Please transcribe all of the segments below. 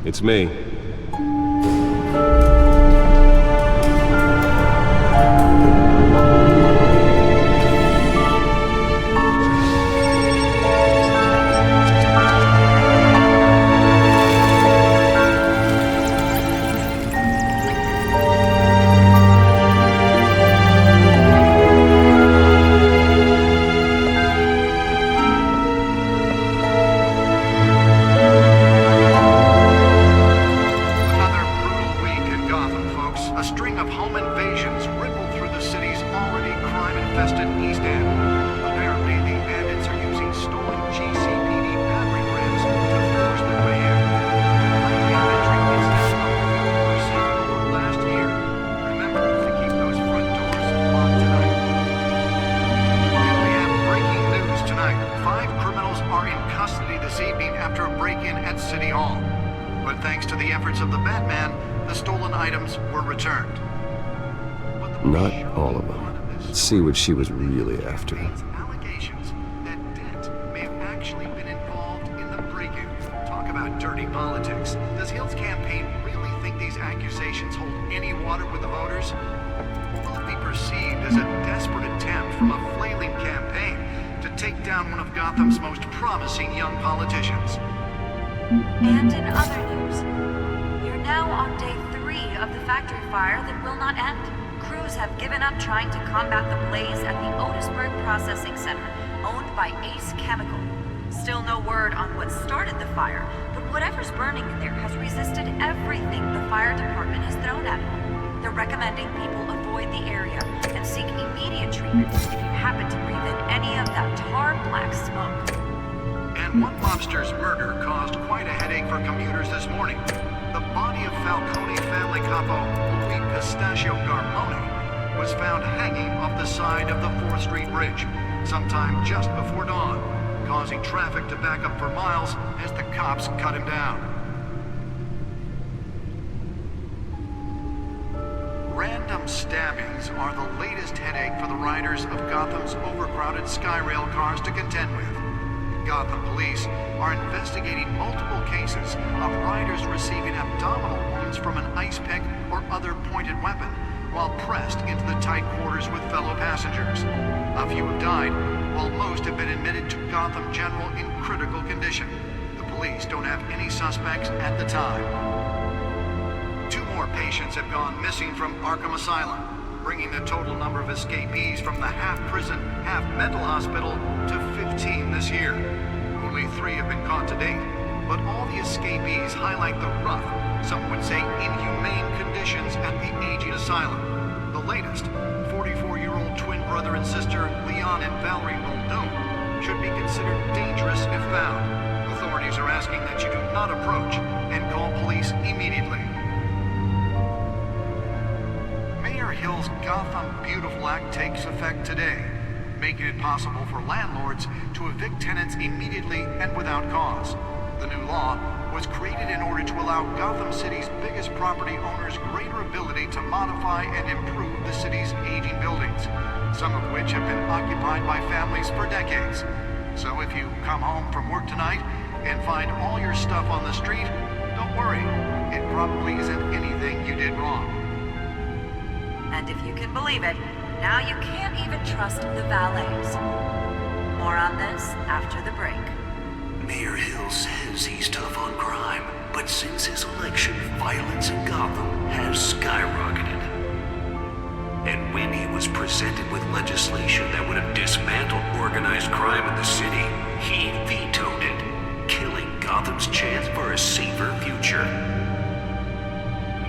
It's me. Not all of them. Let's see what she was really after. Allegations that Dent may have actually been involved in the break-in. Talk about dirty politics. Does Hill's campaign really think these accusations hold any water with the voters? Will it be perceived as a desperate attempt from a flailing campaign to take down one of Gotham's most promising young politicians? And in other news, we're now on day 3 of the factory fire that will not end. Crews have given up trying to combat the blaze at the Otisburg Processing Center, owned by Ace Chemical. Still no word on what started the fire, but whatever's burning in there has resisted everything the fire department has thrown at it. They're recommending people avoid the area and seek immediate treatment if you happen to breathe in any of that tar black smoke. And one mobster's murder caused quite a headache for commuters this morning. The body of Falcone family capo Louis Pistachio Garmone was found hanging off the side of the 4th Street Bridge sometime just before dawn, causing traffic to back up for miles as the cops cut him down. Random stabbings are the latest headache for the riders of Gotham's overcrowded Skyrail cars to contend with. Gotham police are investigating multiple cases of riders receiving abdominal wounds from an ice pick or other pointed weapon while pressed into the tight quarters with fellow passengers. A few have died, while most have been admitted to Gotham General in critical condition. The police don't have any suspects at the time. 2 more patients have gone missing from Arkham Asylum, bringing the total number of escapees from the half-prison, half-mental hospital to 15 this year. Only 3 have been caught to date, but all the escapees highlight the rough, some would say inhumane conditions at the aging asylum. The latest, 44-year-old twin brother and sister Leon and Valerie Muldoon, should be considered dangerous if found. Authorities are asking that you do not approach and call police immediately. Mayor Hill's Gotham Beautiful Act takes effect today, making it possible for landlords to evict tenants immediately and without cause. The new law was created in order to allow Gotham City's biggest property owners greater ability to modify and improve the city's aging buildings, some of which have been occupied by families for decades. So if you come home from work tonight and find all your stuff on the street, don't worry. It probably isn't anything you did wrong. And if you can believe it, now you can't even trust the valets. More on this after the break. Mayor Hill says he's tough on crime, but since his election, violence in Gotham has skyrocketed. And when he was presented with legislation that would have dismantled organized crime in the city, he vetoed it, killing Gotham's chance for a safer future.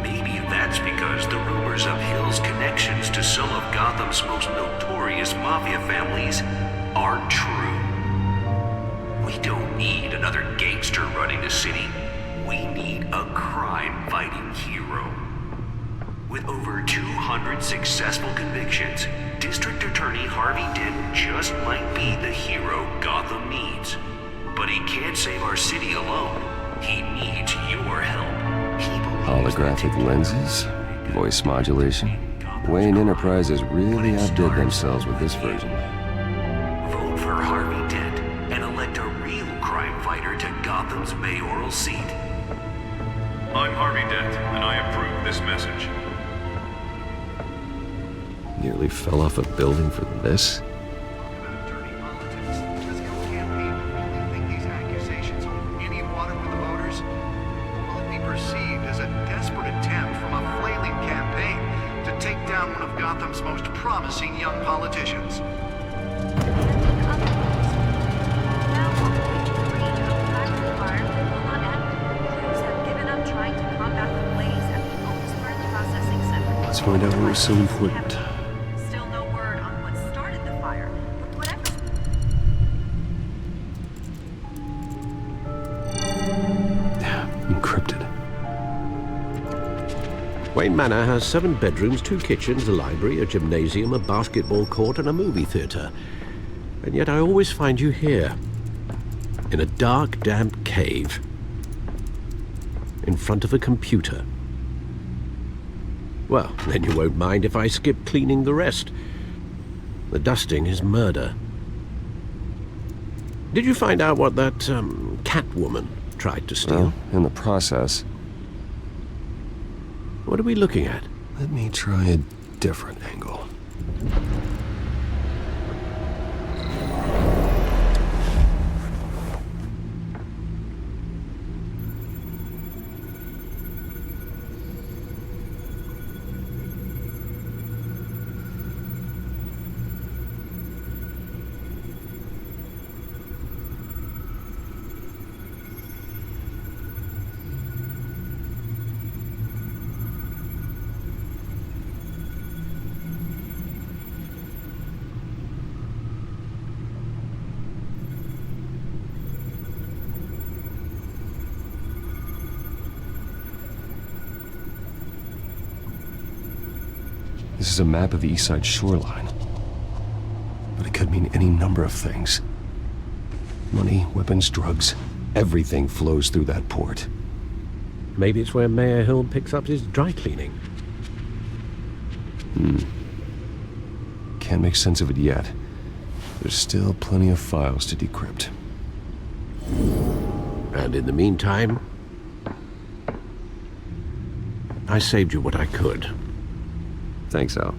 Maybe that's because the rumors of Hill's connections to some of Gotham's most notorious mafia families aren't true. We don't need another gangster running the city. We need a crime-fighting hero. With over 200 successful convictions, District Attorney Harvey Dent just might be the hero Gotham needs. But he can't save our city alone. He needs your help. Holographic lenses? Voice modulation? Wayne Enterprises really outdid themselves with this version. Vote for Harvey Dent and elect a real crime fighter to Gotham's mayoral seat. I'm Harvey Dent, and I approve this message. Nearly fell off a building for this? Talk about dirty politics. Does Hill's campaign really think these accusations hold any water with the voters? Will it be perceived as a desperate attempt from a flailing campaign to take down one of Gotham's most promising young politicians? Let's find out what was so important. Still no word on what started the fire, but whatever. Encrypted. Wayne Manor has 7 bedrooms, 2 kitchens, a library, a gymnasium, a basketball court, and a movie theatre. And yet I always find you here, in a dark, damp cave, in front of a computer. Well, then you won't mind if I skip cleaning the rest. The dusting is murder. Did you find out what that, Catwoman tried to steal? Well, in the process, What are we looking at? let me try a different angle. This is a map of the east side shoreline. But it could mean any number of things. Money, weapons, drugs, everything flows through that port. Maybe it's where Mayor Hill picks up his dry cleaning. Can't make sense of it yet. There's still plenty of files to decrypt. And in the meantime, I saved you what I could. Thanks, Al.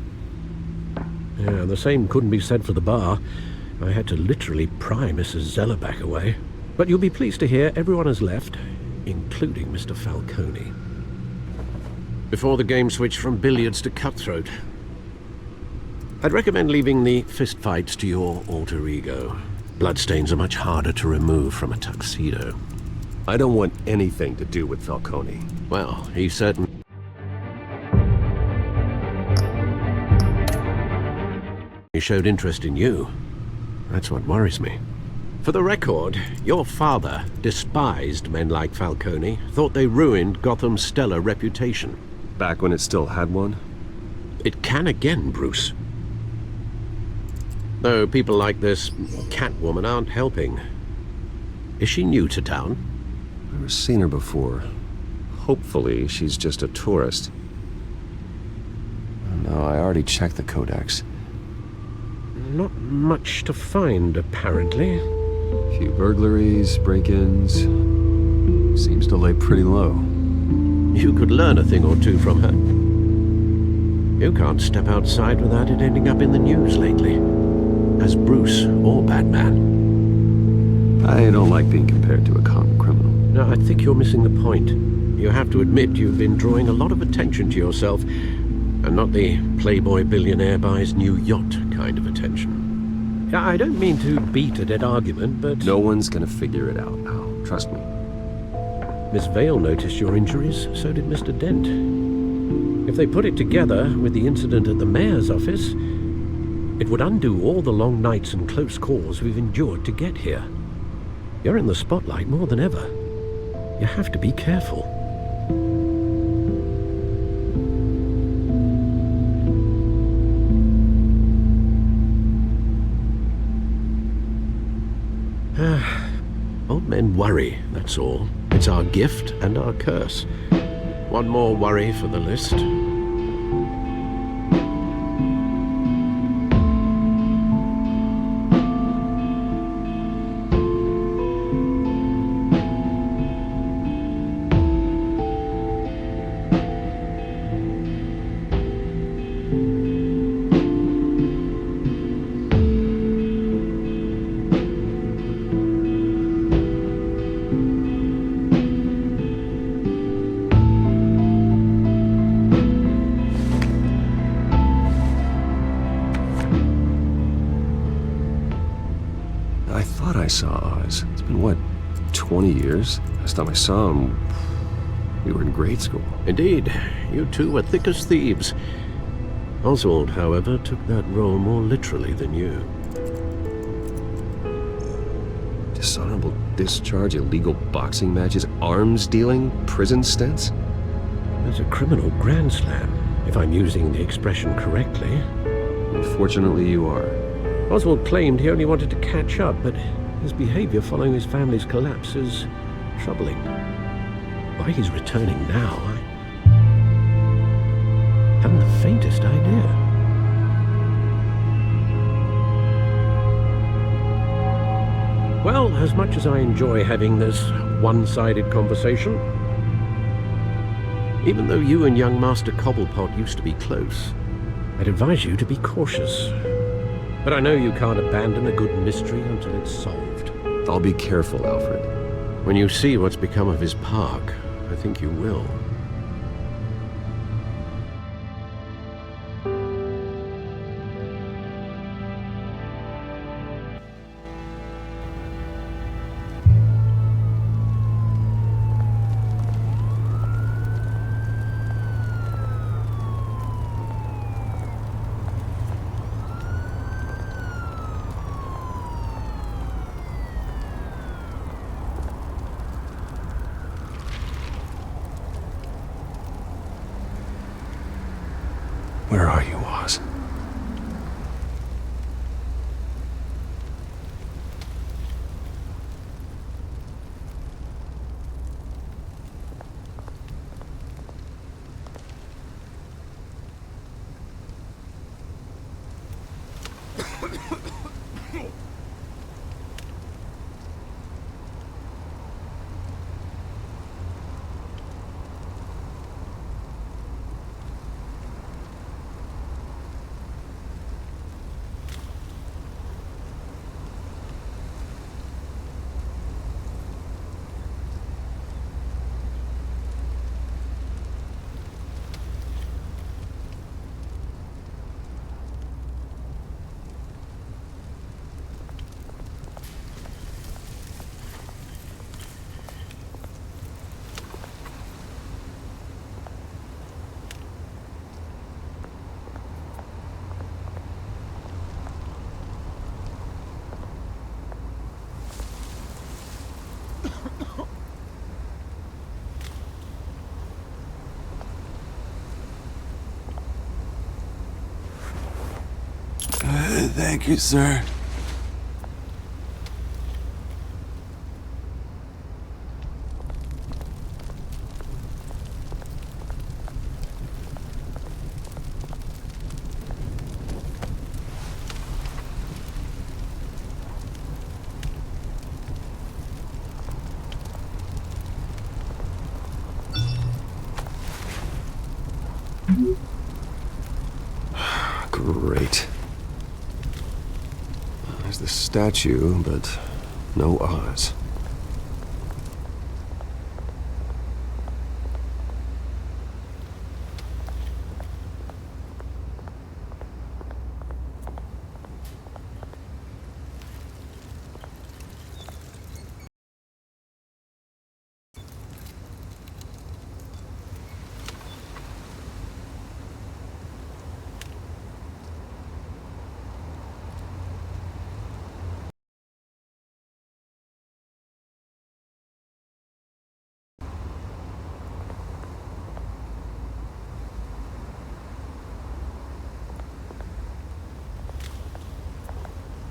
Yeah, the same couldn't be said for the bar. I had to literally pry Mrs. Zellerback away. But you'll be pleased to hear everyone has left, including Mr. Falcone. Before the game switched from billiards to cutthroat. I'd recommend leaving the fistfights to your alter ego. Bloodstains are much harder to remove from a tuxedo. I don't want anything to do with Falcone. Well, he certainly... He showed interest in you. That's what worries me. For the record, your father despised men like Falcone, thought they ruined Gotham's stellar reputation. Back when it still had one? It can again, Bruce. Though people like this Catwoman aren't helping. Is she new to town? Never seen her before. Hopefully, she's just a tourist. No, I already checked the codex. Not much to find, apparently. A few burglaries, break-ins. Seems to lay pretty low. You could learn a thing or two from her. You can't step outside without it ending up in the news lately. As Bruce or Batman. I don't like being compared to a common criminal. No, I think you're missing the point. You have to admit you've been drawing a lot of attention to yourself, and not the playboy billionaire buys new yacht kind of attention. I don't mean to beat a dead argument, but... No one's gonna figure it out, Al. Trust me. Miss Vale noticed your injuries, so did Mr. Dent. If they put it together with the incident at the mayor's office, it would undo all the long nights and close calls we've endured to get here. You're in the spotlight more than ever. You have to be careful. Old men worry, that's all. It's our gift and our curse. One more worry for the list. last saw Oz. It's been, what, 20 years? Last time I saw him, we were in grade school. Indeed, you two were thick as thieves. Oswald, however, took that role more literally than you. Dishonorable discharge, illegal boxing matches, arms dealing, prison stints? There's a criminal grand slam, if I'm using the expression correctly. Unfortunately, you are. Oswald claimed he only wanted to catch up, but his behavior following his family's collapse is troubling. Why he's returning now, I haven't the faintest idea. Well, as much as I enjoy having this one-sided conversation, even though you and young Master Cobblepot used to be close, I'd advise you to be cautious. But I know you can't abandon a good mystery until it's solved. I'll be careful, Alfred. When you see what's become of his park, I think you will. Where are you, Oz? Thank you, sir. Great. There's the statue, but no Oz.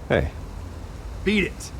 Hey. Beat it.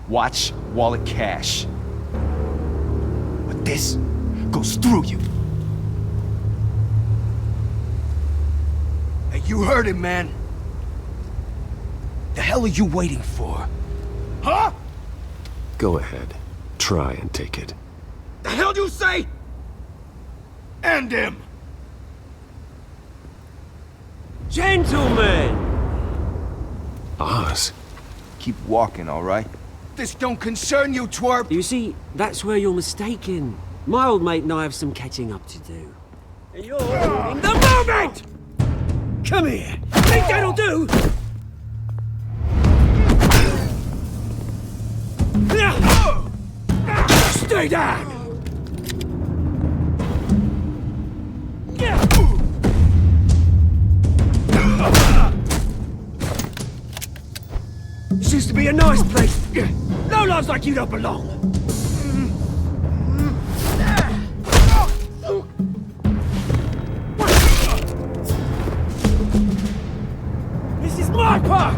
Watch wallet, cash. But this goes through you. You heard him, man. The hell are you waiting for? Huh? Go ahead. Try and take it. The hell do you say? End him! Gentlemen! Oz. Keep walking, all right? This don't concern you, twerp! You see, that's where you're mistaken. My old mate and I have some catching up to do. And you're ruining the moment! Come here! Think that'll do? Stay down! This used to be a nice place. No lives like you don't belong. This is my park!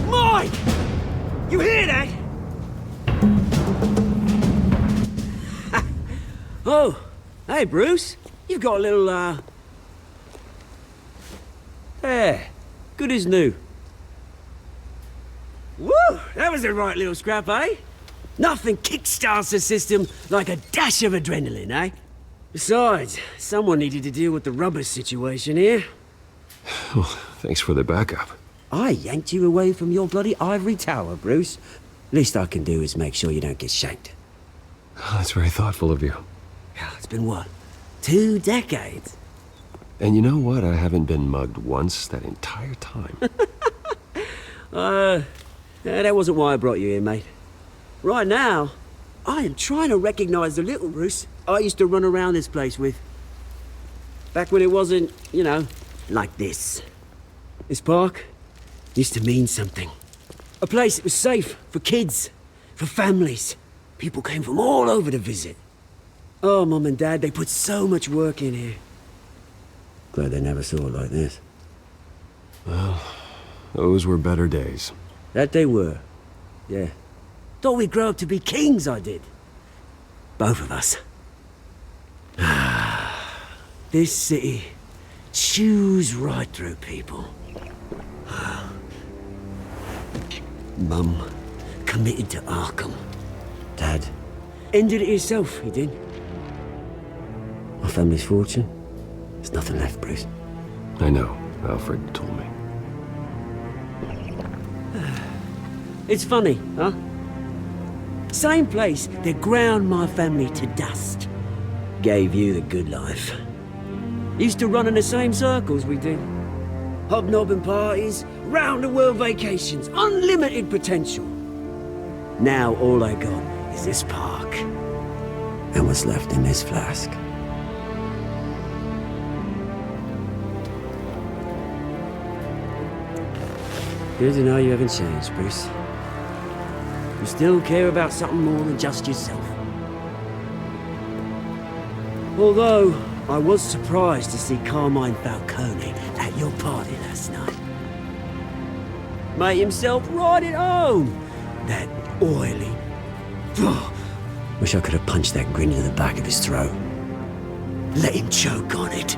Mine! You hear that? Oh, hey Bruce. You've got a little, There. Good as new. Woo! That was a right little scrap, eh? Nothing kickstarts the system like a dash of adrenaline, eh? Besides, someone needed to deal with the rubber situation here. Oh, thanks for the backup. I yanked you away from your bloody ivory tower, Bruce. Least I can do is make sure you don't get shanked. Oh, that's very thoughtful of you. It's been what? 2 decades? And you know what? I haven't been mugged once that entire time. That wasn't why I brought you here, mate. Right now, I am trying to recognize the little Bruce I used to run around this place with. Back when it wasn't, you know, like this. This park used to mean something. A place that was safe for kids, for families. People came from all over to visit. Oh, Mum and Dad, they put so much work in here. Glad they never saw it like this. Well, those were better days. That they were. Yeah. Thought we'd grow up to be kings, I did. Both of us. This city chews right through people. Mum committed to Arkham. Dad ended it himself, he did. My family's fortune, there's nothing left, Bruce. I know. Alfred told me. It's funny, huh? Same place that ground my family to dust. Gave you the good life. Used to run in the same circles we did. Hobnobbing parties, round-the-world vacations, unlimited potential. Now all I got is this park. And what's left in this flask. Good to know you haven't changed, Bruce. You still care about something more than just yourself. Although, I was surprised to see Carmine Falcone at your party last night. Made himself right at home. That oily... Wish I could have punched that grin into the back of his throat. Let him choke on it.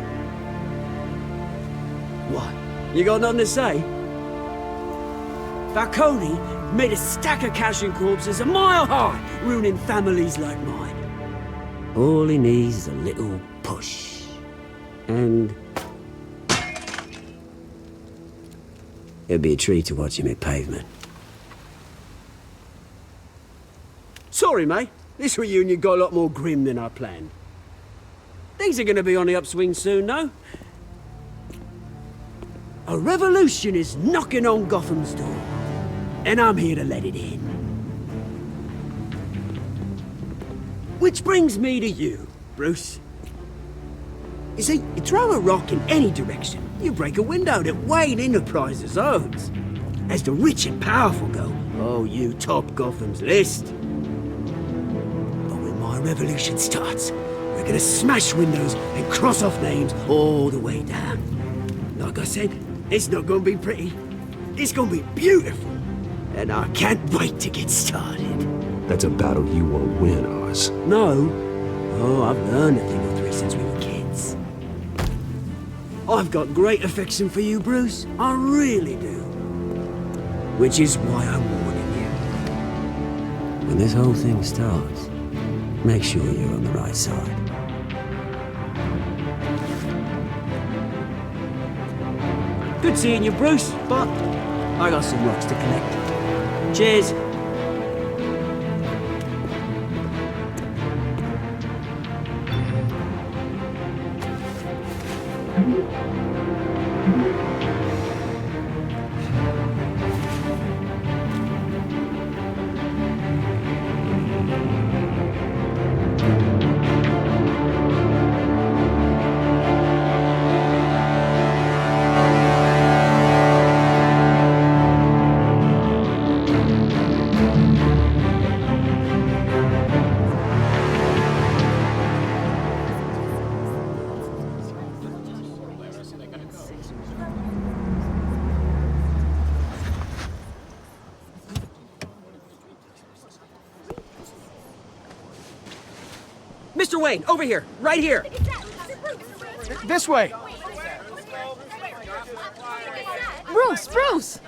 What? You got nothing to say? Falcone made a stack of cash and corpses a mile high, ruining families like mine. All he needs is a little push. And... it'd be a treat to watch him hit pavement. Sorry, mate. This reunion got a lot more grim than I planned. Things are gonna be on the upswing soon, though. A revolution is knocking on Gotham's door. And I'm here to let it in. Which brings me to you, Bruce. You see, you throw a rock in any direction, you break a window that Wayne Enterprises owns. As the rich and powerful go, oh, you top Gotham's list. But when my revolution starts, we're gonna smash windows and cross off names all the way down. Like I said, it's not gonna be pretty. It's gonna be beautiful. And I can't wait to get started. That's a battle you won't win, Oz. No. Oh, I've learned a thing or three since we were kids. I've got great affection for you, Bruce. I really do. Which is why I'm warning you. When this whole thing starts, make sure you're on the right side. Good seeing you, Bruce, but I got some rocks to collect. Cheers. Mr. Wayne, over here, right here. This way! Bruce, Bruce!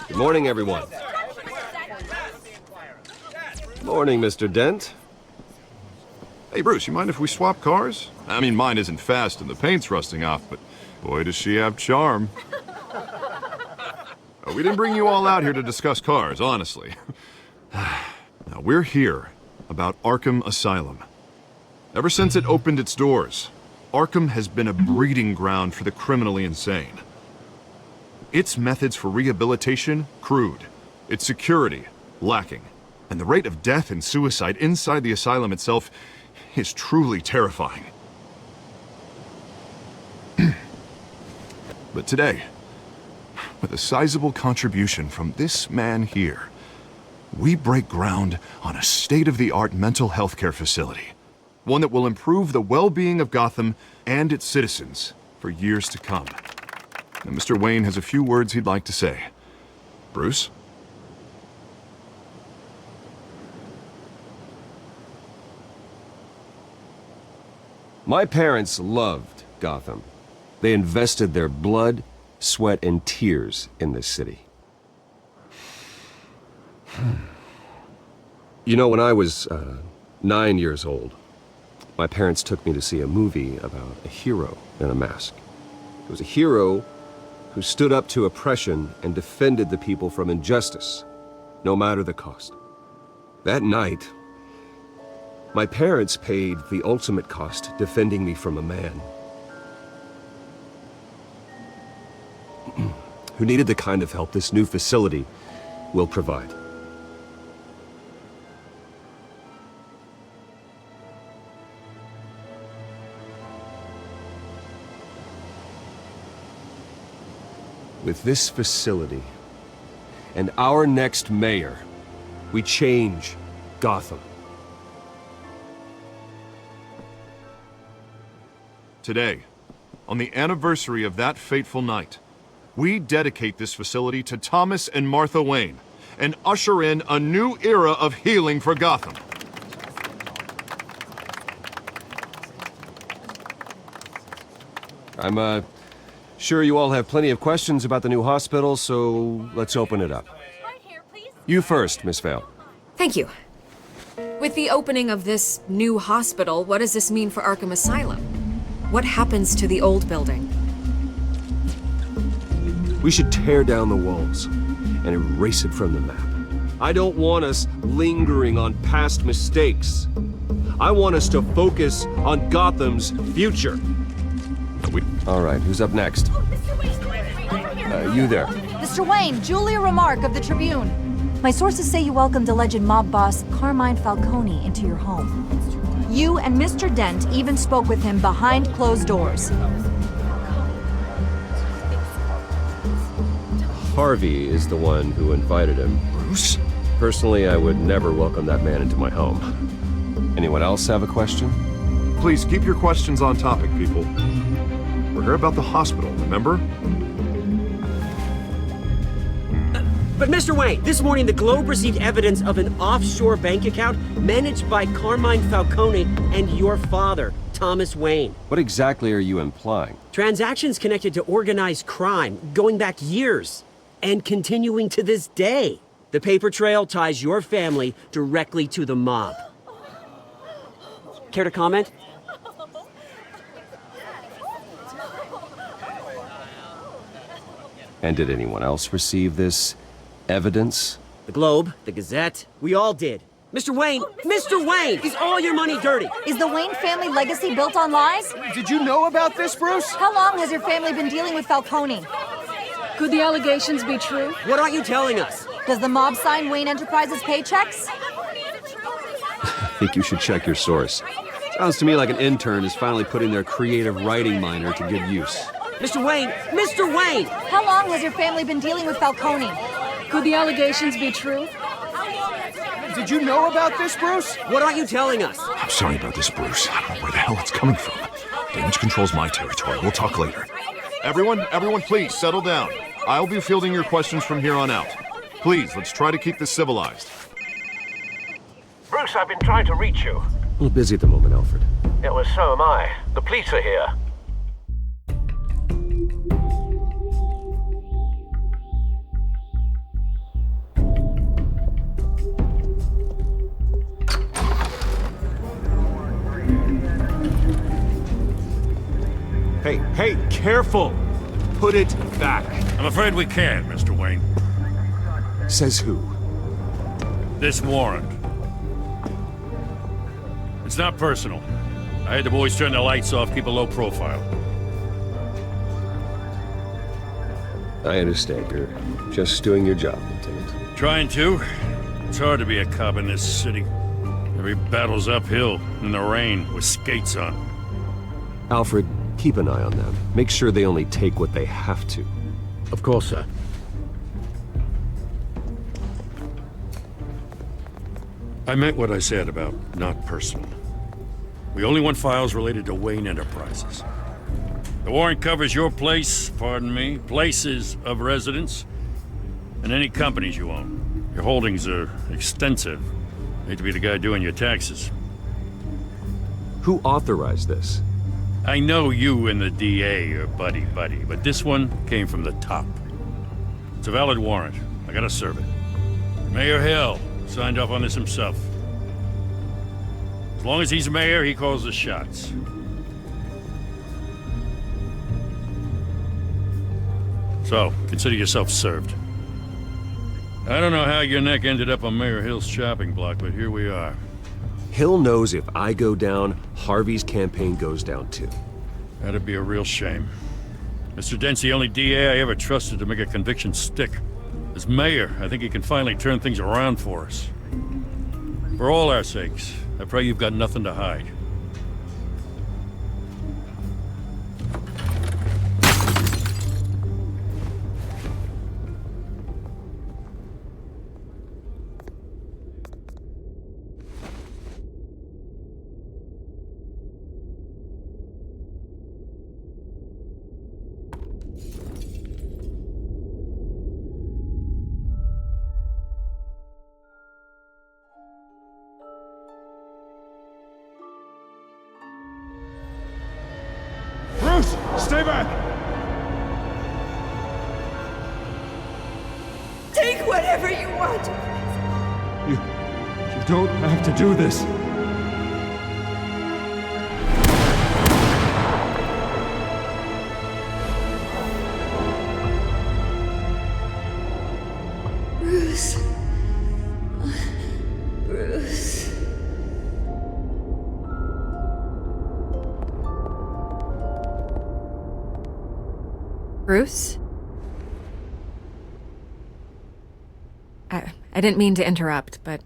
Good morning, everyone. Morning, Mr. Dent. Hey, Bruce, you mind if we swap cars? I mean, mine isn't fast and the paint's rusting off, but boy, does she have charm. We didn't bring you all out here to discuss cars, honestly. Now, we're here about Arkham Asylum. Ever since it opened its doors, Arkham has been a breeding ground for the criminally insane. Its methods for rehabilitation, crude. Its security, lacking. And the rate of death and suicide inside the asylum itself is truly terrifying. But today, with a sizable contribution from this man here, we break ground on a state-of-the-art mental health care facility. One that will improve the well-being of Gotham and its citizens for years to come. And Mr. Wayne has a few words he'd like to say. Bruce? My parents loved Gotham. They invested their blood, sweat, and tears in this city. You know, when I was 9 years old, my parents took me to see a movie about a hero in a mask. It was a hero who stood up to oppression and defended the people from injustice, no matter the cost. That night, my parents paid the ultimate cost defending me from a man who needed the kind of help this new facility will provide. With this facility and our next mayor, we change Gotham. Today, on the anniversary of that fateful night, we dedicate this facility to Thomas and Martha Wayne and usher in a new era of healing for Gotham. I'm sure you all have plenty of questions about the new hospital, so let's open it up. You first, Miss Vale. Thank you. With the opening of this new hospital, what does this mean for Arkham Asylum? What happens to the old building? We should tear down the walls and erase it from the map. I don't want us lingering on past mistakes. I want us to focus on Gotham's future. All right, who's up next? You there. Mr. Wayne, Julia Remark of the Tribune. My sources say you welcomed alleged mob boss Carmine Falcone into your home. You and Mr. Dent even spoke with him behind closed doors. Harvey is the one who invited him. Bruce? Personally, I would never welcome that man into my home. Anyone else have a question? Please keep your questions on topic, people. We're here about the hospital, remember? But Mr. Wayne, this morning the Globe received evidence of an offshore bank account managed by Carmine Falcone and your father, Thomas Wayne. What exactly are you implying? Transactions connected to organized crime going back years and continuing to this day. The paper trail ties your family directly to the mob. Care to comment? And did anyone else receive this evidence? The Globe, the Gazette, we all did. Mr. Wayne, is all your money dirty? Is the Wayne family legacy built on lies? Did you know about this, Bruce? How long has your family been dealing with Falcone? Could the allegations be true? What aren't you telling us? Does the mob sign Wayne Enterprises paychecks? I think you should check your source. Sounds to me like an intern is finally putting their creative writing minor to good use. Mr. Wayne! How long has your family been dealing with Falcone? Could the allegations be true? Did you know about this, Bruce? What aren't you telling us? I'm sorry about this, Bruce. I don't know where the hell it's coming from. Damage control's my territory. We'll talk later. Everyone, please, settle down. I'll be fielding your questions from here on out. Please, let's try to keep this civilized. Bruce, I've been trying to reach you. A little busy at the moment, Alfred. Yeah, well, so am I. The police are here. Hey, careful! Put it back. I'm afraid we can't, Mr. Wayne. Says who? This warrant. It's not personal. I had the boys turn the lights off, keep a low profile. I understand. You're just doing your job, Lieutenant. Trying to. It's hard to be a cop in this city. Every battle's uphill, in the rain, with skates on. Alfred, keep an eye on them. Make sure they only take what they have to. Of course, sir. I meant what I said about not personal. We only want files related to Wayne Enterprises. The warrant covers your place, pardon me, places of residence, and any companies you own. Your holdings are extensive. Hate to be the guy doing your taxes. Who authorized this? I know you and the DA are buddy-buddy, but this one came from the top. It's a valid warrant. I gotta serve it. Mayor Hill signed off on this himself. As long as he's mayor, he calls the shots. So, consider yourself served. I don't know how your neck ended up on Mayor Hill's chopping block, but here we are. Hill knows if I go down, Harvey's campaign goes down too. That'd be a real shame. Mr. Dent's the only DA I ever trusted to make a conviction stick. As mayor, I think he can finally turn things around for us. For all our sakes, I pray you've got nothing to hide. Bruce, stay back! Take whatever you want. You don't have to do this. Bruce. Bruce. Bruce? I didn't mean to interrupt, but...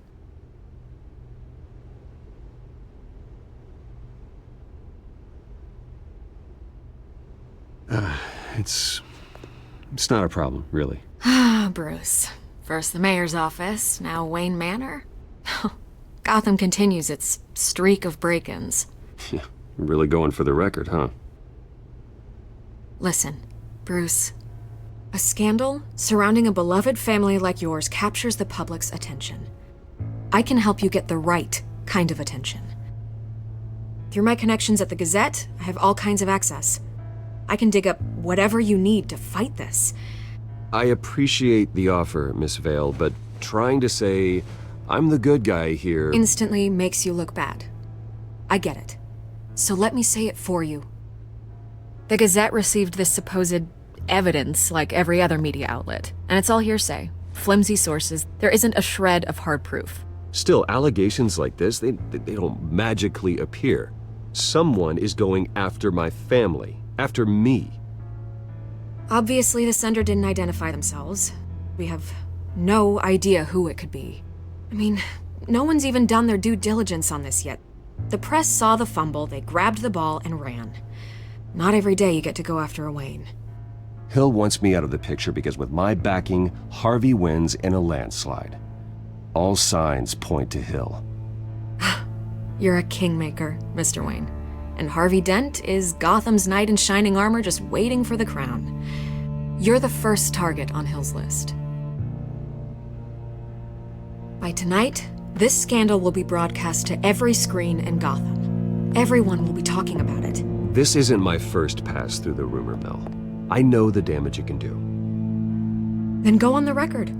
It's not a problem, really. Ah, Bruce. First the mayor's office, now Wayne Manor. Gotham continues its streak of break-ins. Yeah, really going for the record, huh? Listen, Bruce. A scandal surrounding a beloved family like yours captures the public's attention. I can help you get the right kind of attention. Through my connections at the Gazette, I have all kinds of access. I can dig up whatever you need to fight this. I appreciate the offer, Miss Vale, but trying to say I'm the good guy here Instantly makes you look bad. I get it. So let me say it for you. The Gazette received this supposed evidence like every other media outlet, and it's all hearsay, flimsy sources. There isn't a shred of hard proof. Still, allegations like this, they don't magically appear. Someone is going after my family, after me. Obviously, the sender didn't identify themselves. We have no idea who it could be. I mean, no one's even done their due diligence on this yet. The press saw the fumble, they grabbed the ball and ran. Not every day you get to go after a Wayne. Hill wants me out of the picture because with my backing, Harvey wins in a landslide. All signs point to Hill. You're a kingmaker, Mr. Wayne. And Harvey Dent is Gotham's knight in shining armor just waiting for the crown. You're the first target on Hill's list. By tonight, this scandal will be broadcast to every screen in Gotham. Everyone will be talking about it. This isn't my first pass through the rumor mill. I know the damage it can do. Then go on the record.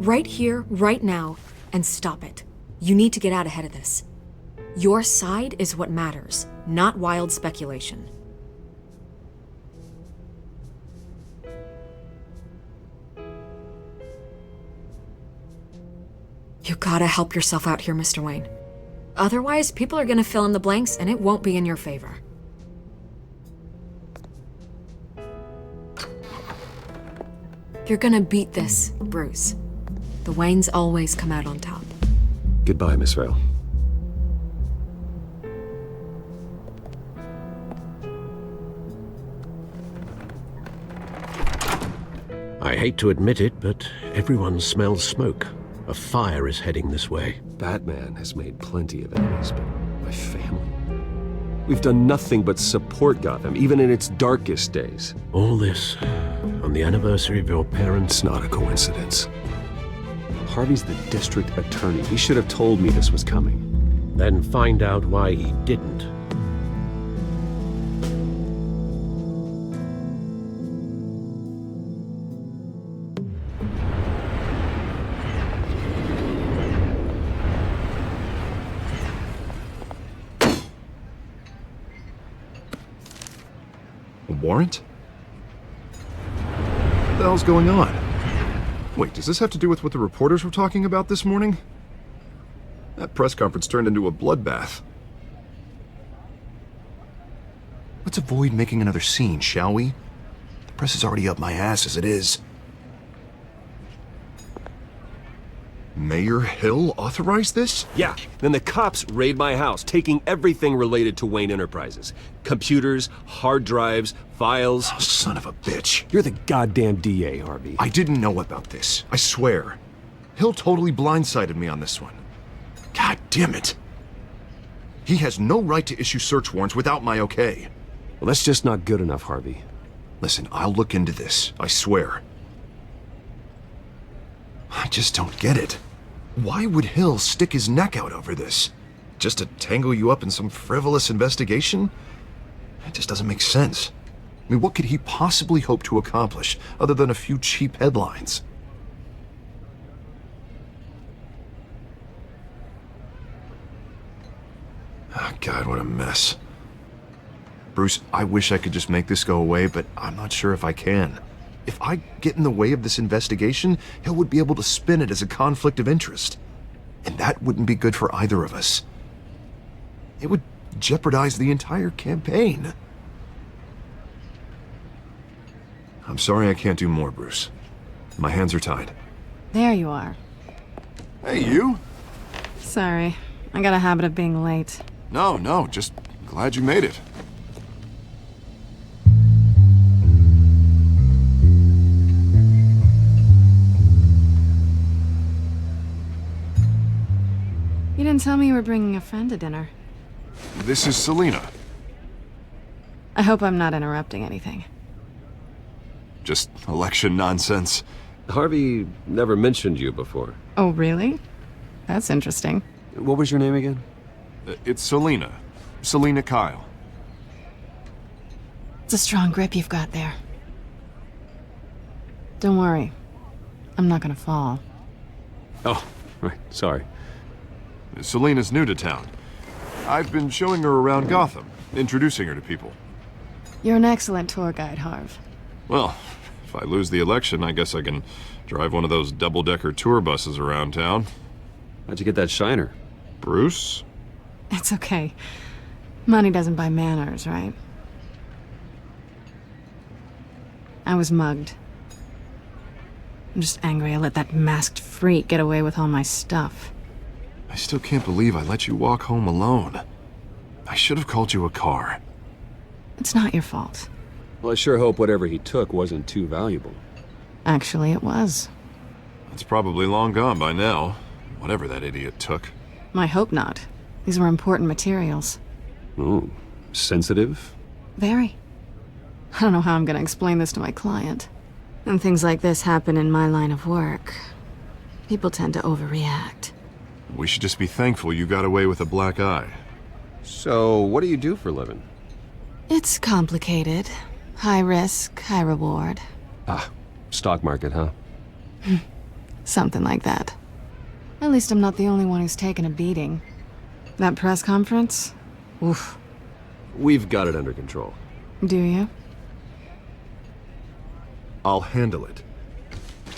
Right here, right now, and stop it. You need to get out ahead of this. Your side is what matters, not wild speculation. You gotta help yourself out here, Mr. Wayne. Otherwise, people are gonna fill in the blanks and it won't be in your favor. You're gonna beat this, Bruce. The Waynes always come out on top. Goodbye, Miss Vale. I hate to admit it, but everyone smells smoke. A fire is heading this way. Batman has made plenty of enemies, but my family... We've done nothing but support Gotham, even in its darkest days. All this on the anniversary of your parents'... It's not a coincidence. Harvey's the district attorney. He should have told me this was coming. Then find out why he didn't. A warrant? What the hell's going on? Wait, does this have to do with what the reporters were talking about this morning? That press conference turned into a bloodbath. Let's avoid making another scene, shall we? The press is already up my ass as it is. Mayor Hill authorized this? Yeah, then the cops raid my house, taking everything related to Wayne Enterprises. Computers, hard drives, files. Oh, son of a bitch. You're the goddamn DA, Harvey. I didn't know about this, I swear. Hill totally blindsided me on this one. God damn it. He has no right to issue search warrants without my okay. Well, that's just not good enough, Harvey. Listen, I'll look into this, I swear. I just don't get it. Why would Hill stick his neck out over this? Just to tangle you up in some frivolous investigation? It just doesn't make sense. I mean, what could he possibly hope to accomplish other than a few cheap headlines? Oh, God, what a mess. Bruce, I wish I could just make this go away, but I'm not sure if I can. If I get in the way of this investigation, Hill would be able to spin it as a conflict of interest. And that wouldn't be good for either of us. It would jeopardize the entire campaign. I'm sorry I can't do more, Bruce. My hands are tied. There you are. Hey, you? Sorry, I got a habit of being late. No, just glad you made it. You didn't tell me you were bringing a friend to dinner. This is Selena. I hope I'm not interrupting anything. Just election nonsense. Harvey never mentioned you before. Oh, really? That's interesting. What was your name again? It's Selena. Selena Kyle. It's a strong grip you've got there. Don't worry. I'm not gonna fall. Oh, right. Sorry. Selena's new to town. I've been showing her around Gotham, introducing her to people. You're an excellent tour guide, Harv. Well, if I lose the election, I guess I can drive one of those double-decker tour buses around town. How'd you get that shiner? Bruce? It's okay. Money doesn't buy manners, right? I was mugged. I'm just angry I let that masked freak get away with all my stuff. I still can't believe I let you walk home alone. I should have called you a car. It's not your fault. Well, I sure hope whatever he took wasn't too valuable. Actually, it was. It's probably long gone by now, whatever that idiot took. I hope not. These were important materials. Ooh, sensitive? Very. I don't know how I'm gonna explain this to my client. When things like this happen in my line of work, people tend to overreact. We should just be thankful you got away with a black eye. So, what do you do for a living? It's complicated. High risk, high reward. Ah, stock market, huh? Something like that. At least I'm not the only one who's taken a beating. That press conference? Oof. We've got it under control. Do you? I'll handle it.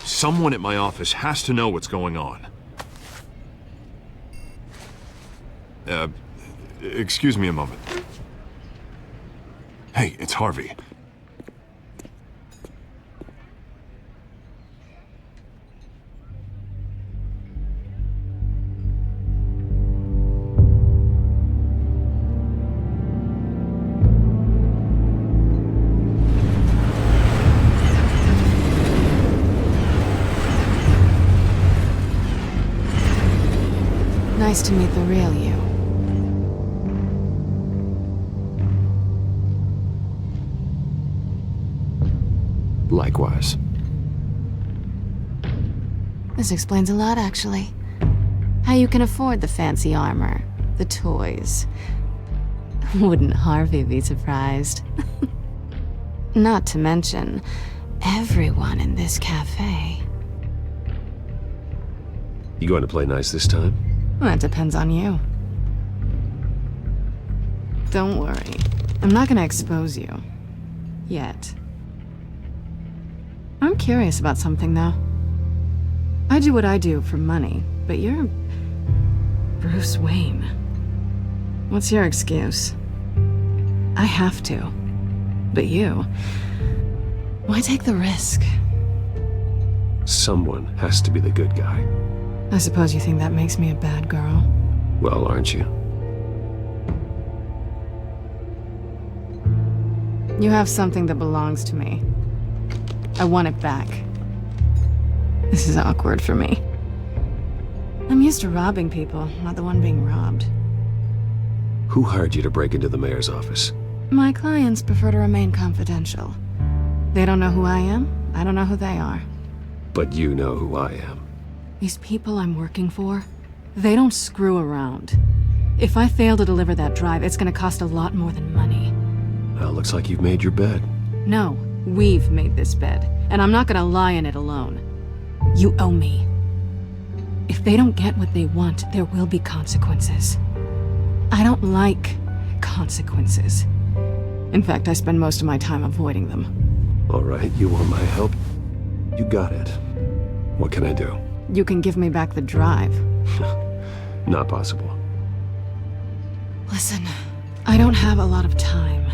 Someone at my office has to know what's going on. Excuse me a moment. Hey, it's Harvey. Nice to meet the real you. Likewise. This explains a lot, actually. How you can afford the fancy armor, the toys. Wouldn't Harvey be surprised? Not to mention, everyone in this cafe. You going to play nice this time? Well, that depends on you. Don't worry. I'm not gonna expose you. Yet. I'm curious about something, though. I do what I do for money, but you're Bruce Wayne. What's your excuse? I have to. But you... why take the risk? Someone has to be the good guy. I suppose you think that makes me a bad girl. Well, aren't you? You have something that belongs to me. I want it back. This is awkward for me. I'm used to robbing people, not the one being robbed. Who hired you to break into the mayor's office? My clients prefer to remain confidential. They don't know who I am, I don't know who they are. But you know who I am. These people I'm working for, they don't screw around. If I fail to deliver that drive, it's gonna cost a lot more than money. Well, looks like you've made your bed. No, we've made this bed, and I'm not gonna lie in it alone. You owe me. If they don't get what they want, there will be consequences. I don't like consequences. In fact, I spend most of my time avoiding them. All right, you want my help? You got it. What can I do? You can give me back the drive. Not possible. Listen, I don't have a lot of time.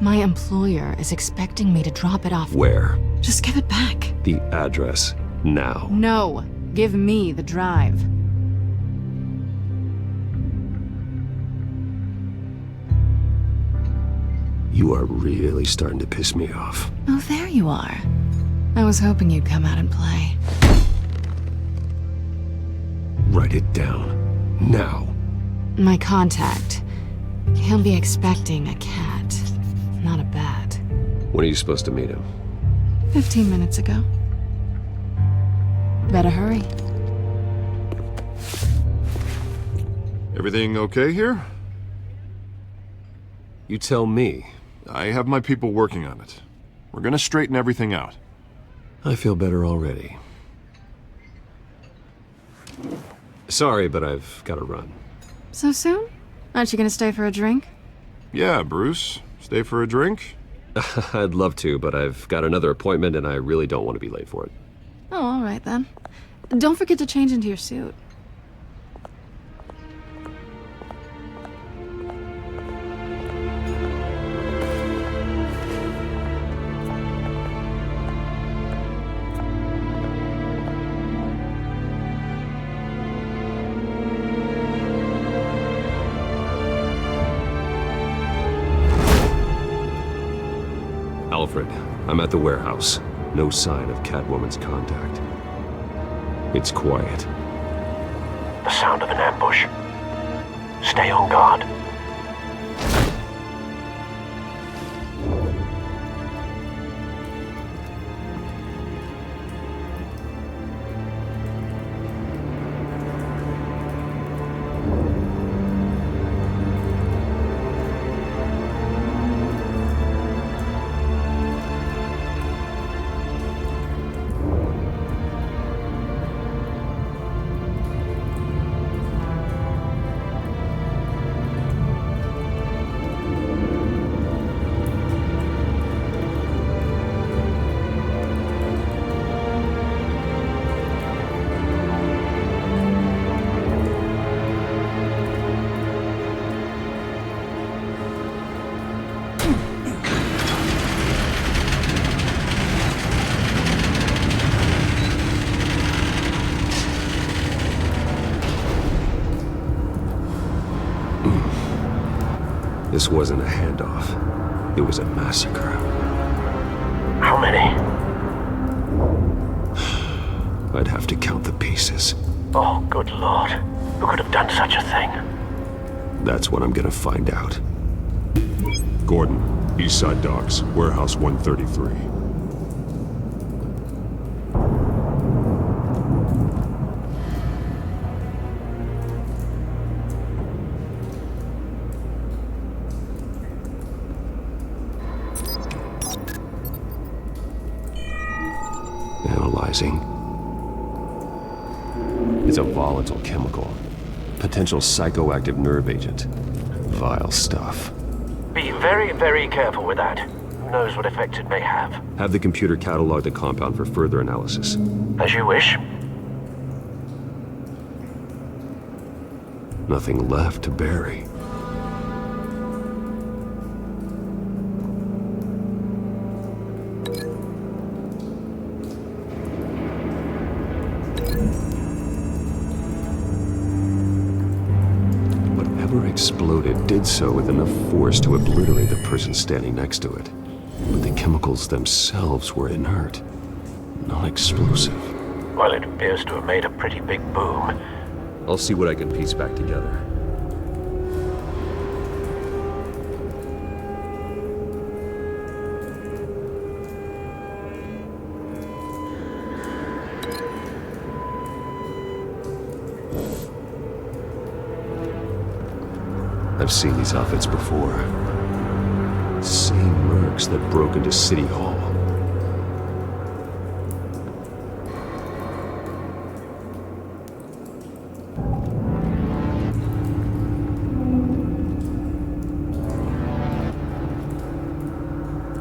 My employer is expecting me to drop it off. Where? Just give it back. The address, now. No, give me the drive. You are really starting to piss me off. Oh, there you are. I was hoping you'd come out and play. Write it down. Now. My contact. He'll be expecting a cat, not a bat. When are you supposed to meet him? 15 minutes ago. Better hurry. Everything okay here? You tell me. I have my people working on it. We're gonna straighten everything out. I feel better already. Sorry, but I've got to run. So soon? Aren't you gonna stay for a drink? Yeah, Bruce. Stay for a drink? I'd love to, but I've got another appointment and I really don't want to be late for it. Oh, all right then. Don't forget to change into your suit. Alfred, I'm at the warehouse. No sign of Catwoman's contact. It's quiet. The sound of an ambush. Stay on guard. This wasn't a handoff. It was a massacre. How many? I'd have to count the pieces. Oh, good lord. Who could have done such a thing? That's what I'm gonna find out. Gordon, Eastside Docks, Warehouse 133. Analyzing. It's a volatile chemical. Potential psychoactive nerve agent. Vile stuff. Be very, very careful with that. Who knows what effects it may have. Have the computer catalog the compound for further analysis. As you wish. Nothing left to bury. Whatever exploded did so with enough force to obliterate the person standing next to it. But the chemicals themselves were inert, non-explosive. Well, it appears to have made a pretty big boom. I'll see what I can piece back together. I've seen these outfits before. Same mercs that broke into City Hall.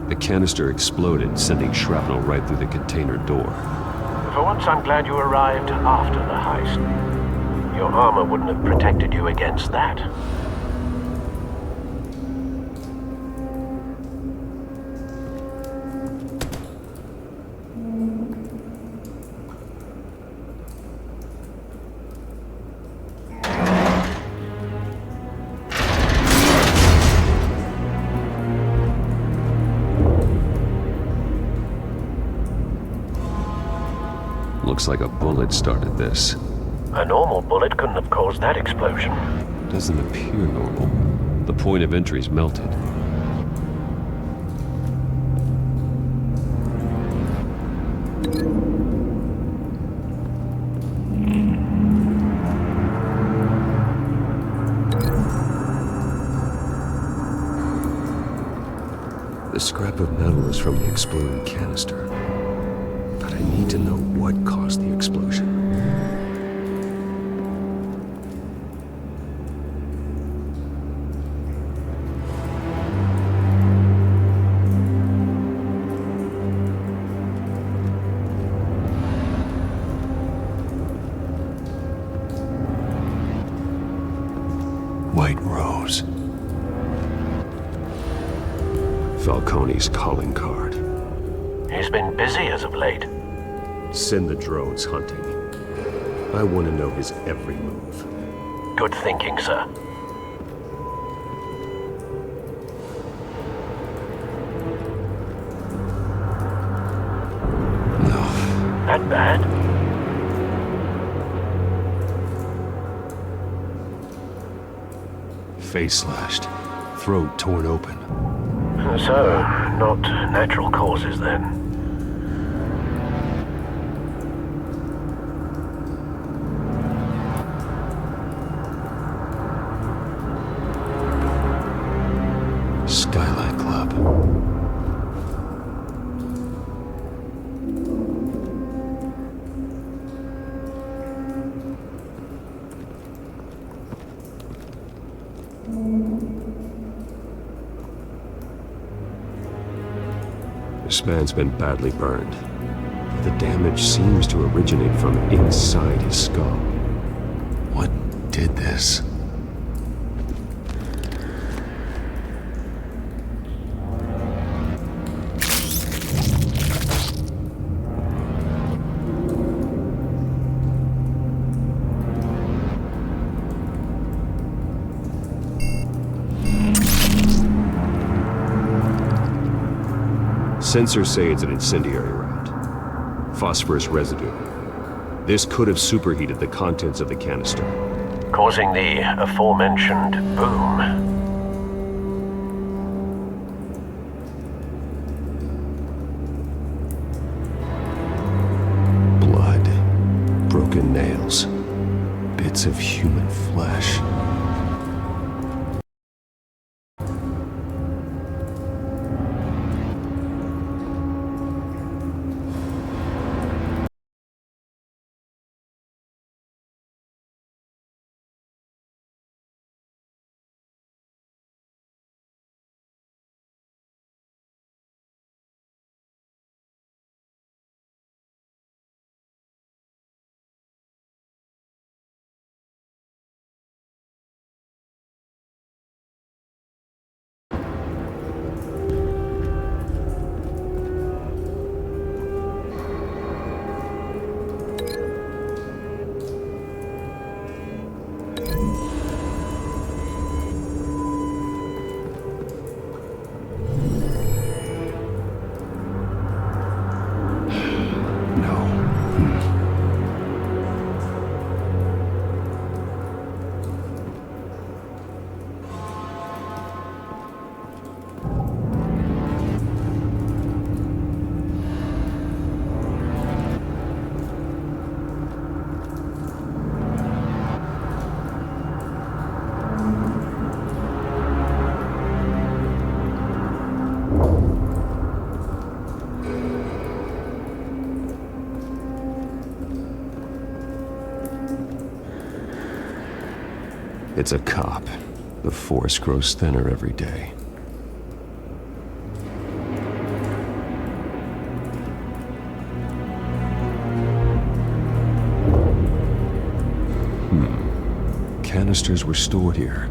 The canister exploded, sending shrapnel right through the container door. For once, I'm glad you arrived after the heist. Your armor wouldn't have protected you against that. Looks like a bullet started this. A normal bullet couldn't have caused that explosion. Doesn't appear normal. The point of entry's melted. This scrap of metal is from the exploding canister. But I need to know what caused the explosion. White Rose. Falcone's calling card. He's been busy as of late. Send the drones hunting. I want to know his every move. Good thinking, sir. No. That bad? Face slashed. Throat torn open. So, not natural causes then. Skylight Club. This man's been badly burned. The damage seems to originate from inside his skull. What did this? Sensors say it's an incendiary round. Phosphorus residue. This could have superheated the contents of the canister, Causing the aforementioned boom. Blood, broken nails, bits of human flesh. It's a cop. The force grows thinner every day. Canisters were stored here.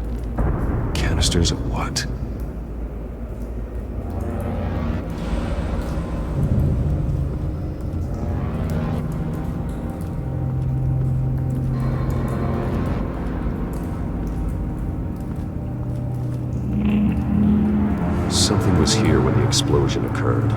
Canisters of what? Something was here when the explosion occurred.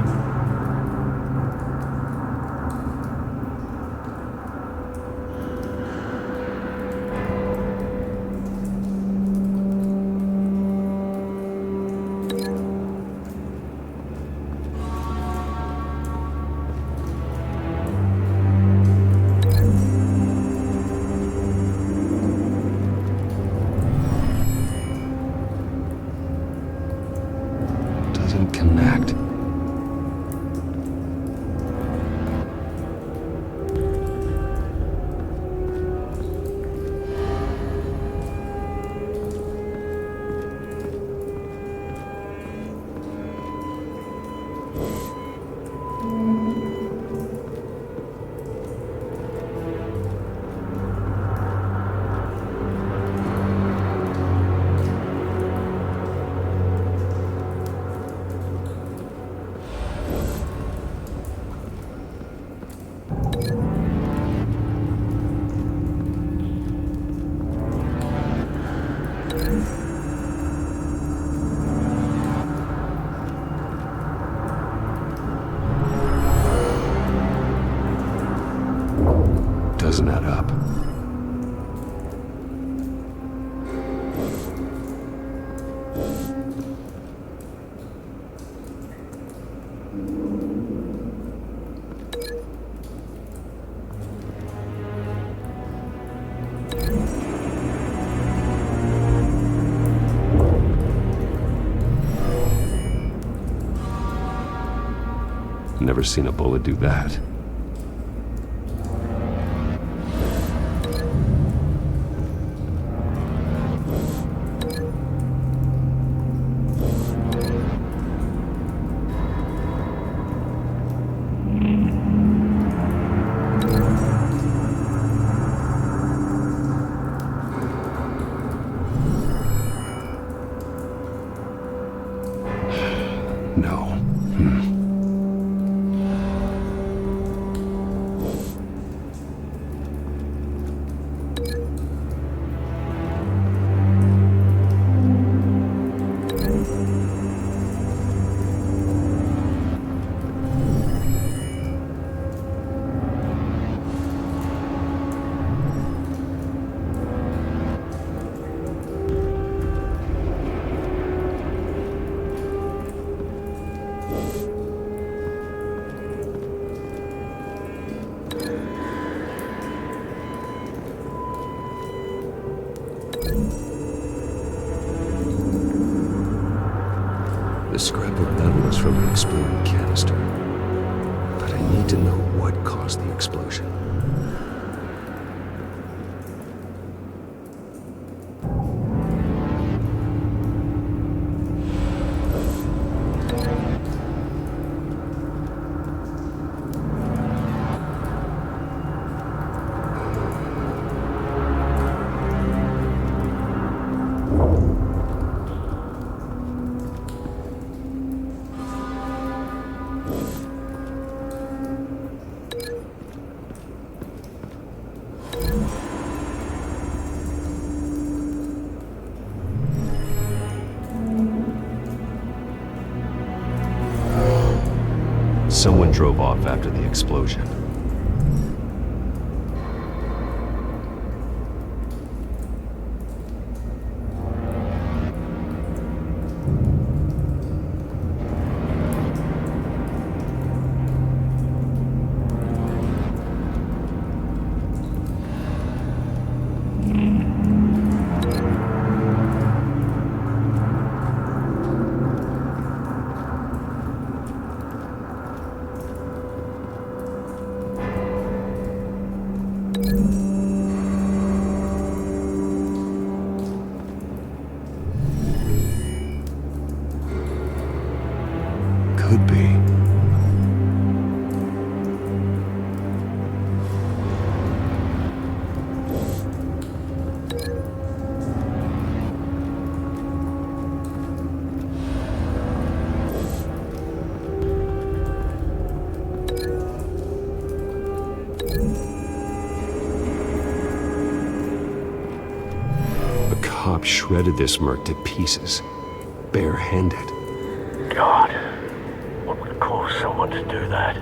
Doesn't connect. Doesn't add up. Never seen a bullet do that. No. The scrap of metal is from an exploded canister. But I need to know what caused the explosion. Someone drove off after the explosion. Could be. A cop shredded this merc to pieces, barehanded. God, what would cause someone to do that?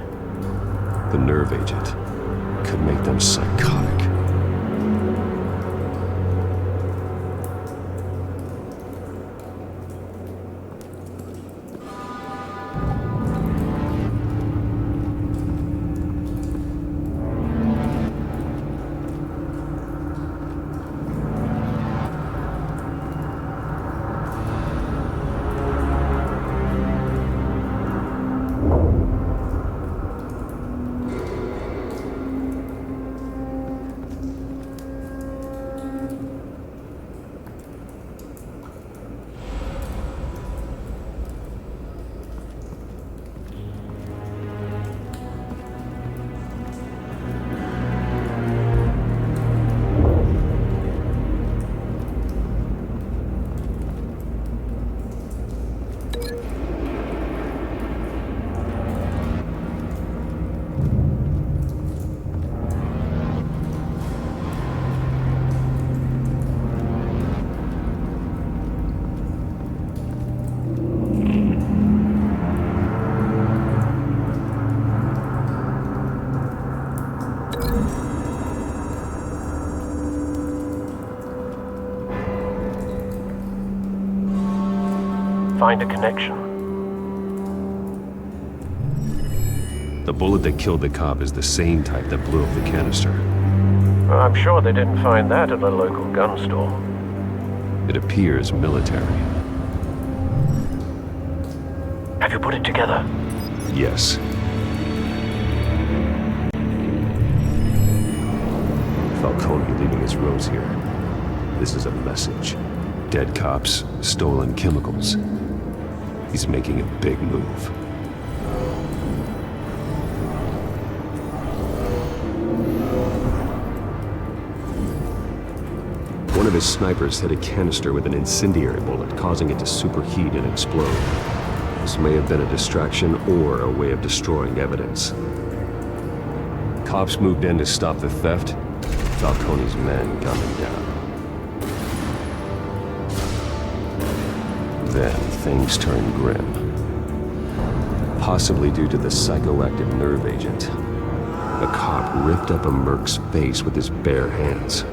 The nerve agent could make them psychotic. find a connection? The bullet that killed the cop is the same type that blew up the canister. Well, I'm sure they didn't find that at a local gun store. It appears military. Have you put it together? Yes. Falcone leaving his rose here. This is a message. Dead cops, stolen chemicals. He's making a big move. One of his snipers hit a canister with an incendiary bullet, causing it to superheat and explode. This may have been a distraction or a way of destroying evidence. Cops moved in to stop the theft. Falcone's men gunned down. Then things turned grim. Possibly due to the psychoactive nerve agent. A cop ripped up a merc's face with his bare hands.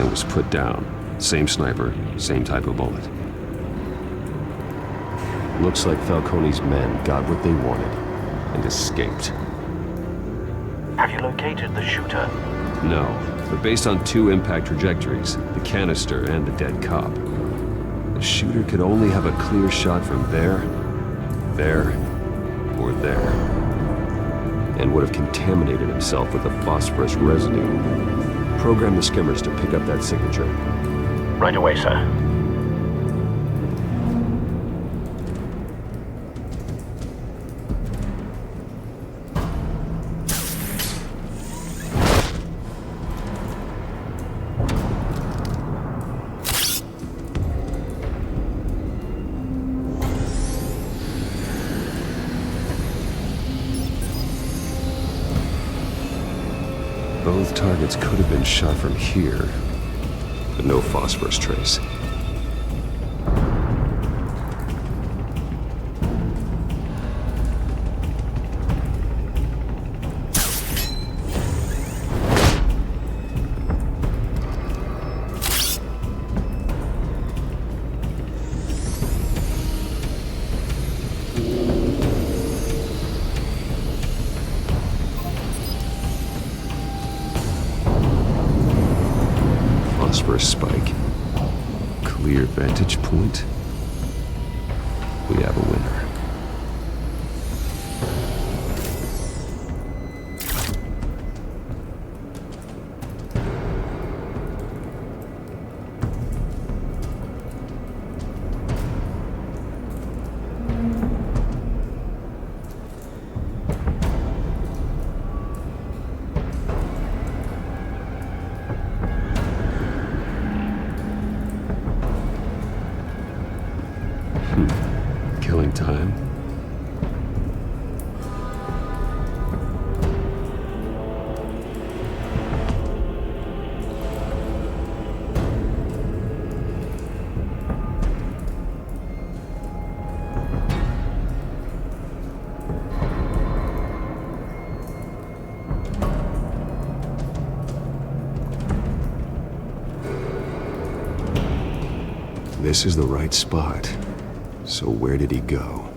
And was put down. Same sniper, same type of bullet. Looks like Falcone's men got what they wanted and escaped. Have you located the shooter? No, but based on two impact trajectories, the canister and the dead cop, the shooter could only have a clear shot from there, or there, and would have contaminated himself with the phosphorus residue. Program the skimmers to pick up that signature. Right away, sir. Both targets could have been shot from here, but no phosphorus trace. Phosphorus spike. Clear vantage point. We have a winner. Killing time. This is the right spot. So where did he go?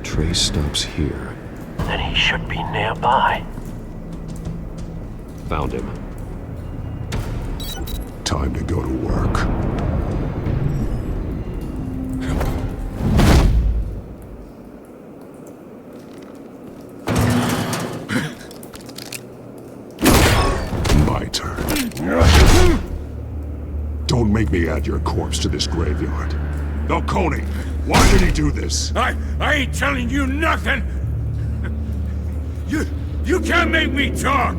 Trace stops here. Then he should be nearby. Found him. Time to go to work. My turn. Don't make me add your corpse to this graveyard. Falcone, why did he do this? I ain't telling you nothing! You can't make me talk!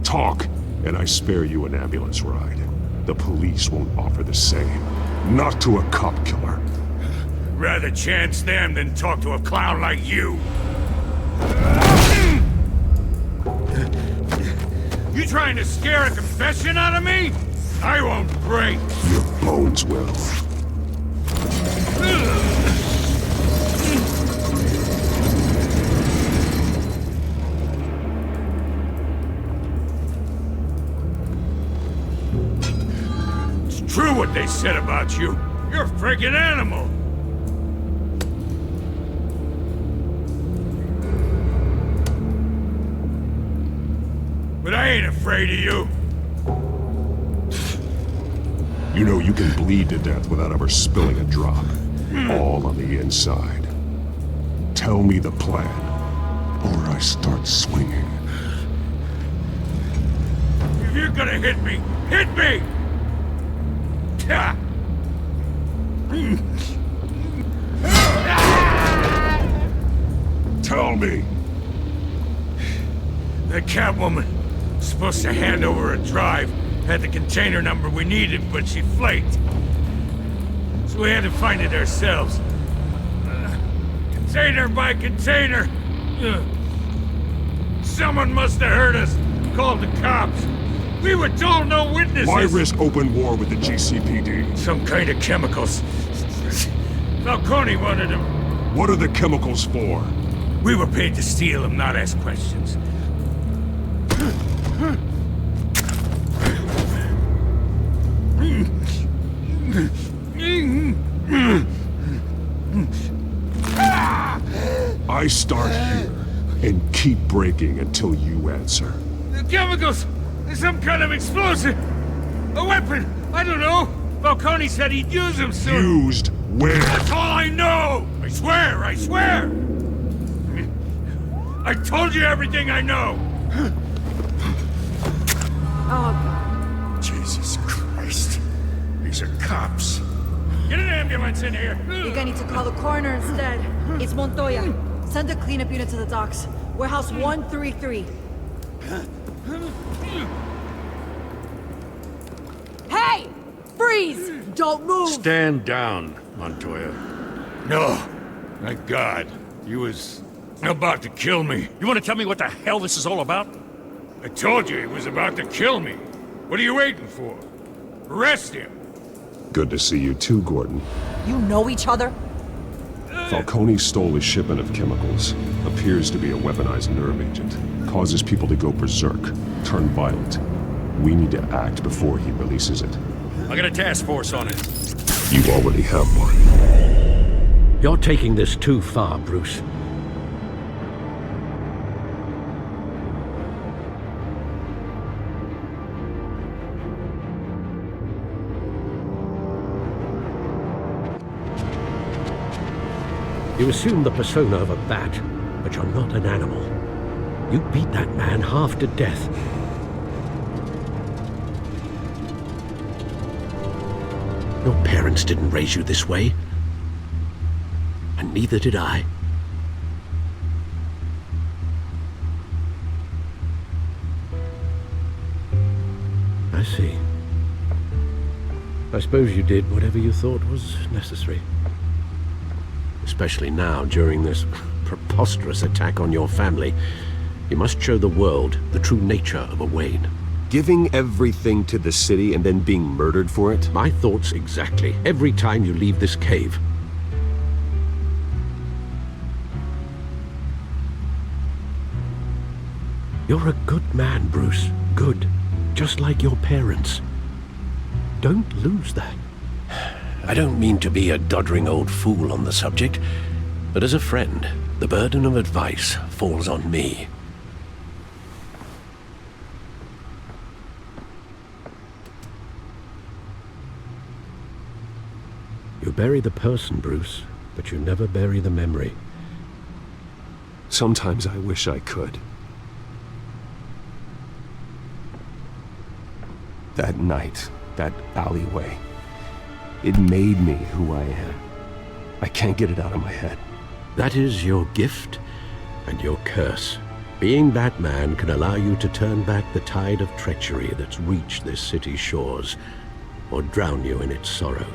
Talk, and I spare you an ambulance ride. The police won't offer the same. Not to a cop killer. Rather chance them than talk to a clown like you. You trying to scare a confession out of me? I won't break. Your bones will. It's true what they said about you. You're a freaking animal. But I ain't afraid of you. You know you can bleed to death without ever spilling a drop. All on the inside. Tell me the plan, or I start swinging. If you're gonna hit me, hit me! Ha! Tell me! The Catwoman was supposed to hand over a drive. Had the container number we needed, but she flaked. So we had to find it ourselves. Container by container. Someone must have heard us. Called the cops. We were told no witnesses. Why risk open war with the GCPD? Some kind of chemicals. Falcone wanted them. What are the chemicals for? We were paid to steal them, not ask questions. I start here and keep breaking until you answer. The chemicals! There's some kind of explosive! A weapon! I don't know! Falcone said he'd use them soon! Used where? That's all I know! I swear! I swear! I told you everything I know! Oh, Jesus Christ. These are cops. Get an ambulance in here! You're gonna need to call the coroner instead. It's Montoya. Send a cleanup unit to the docks. Warehouse 133. Hey! Freeze! Don't move! Stand down, Montoya. No. Thank God. He was about to kill me. You want to tell me what the hell this is all about? I told you he was about to kill me. What are you waiting for? Arrest him. Good to see you too, Gordon. You know each other? Falcone stole a shipment of chemicals. Appears to be a weaponized nerve agent. Causes people to go berserk, turn violent. We need to act before he releases it. I got a task force on it. You already have one. You're taking this too far, Bruce. You assume the persona of a bat, but you're not an animal. You beat that man half to death. Your parents didn't raise you this way. And neither did I. I see. I suppose you did whatever you thought was necessary. Especially now, during this preposterous attack on your family. You must show the world the true nature of a Wayne. Giving everything to the city and then being murdered for it? My thoughts exactly. Every time you leave this cave. You're a good man, Bruce. Good. Just like your parents. Don't lose that. I don't mean to be a doddering old fool on the subject, but as a friend, the burden of advice falls on me. You bury the person, Bruce, but you never bury the memory. Sometimes I wish I could. That night, that alleyway, it made me who I am. I can't get it out of my head. That is your gift and your curse. Being Batman can allow you to turn back the tide of treachery that's reached this city's shores, or drown you in its sorrow.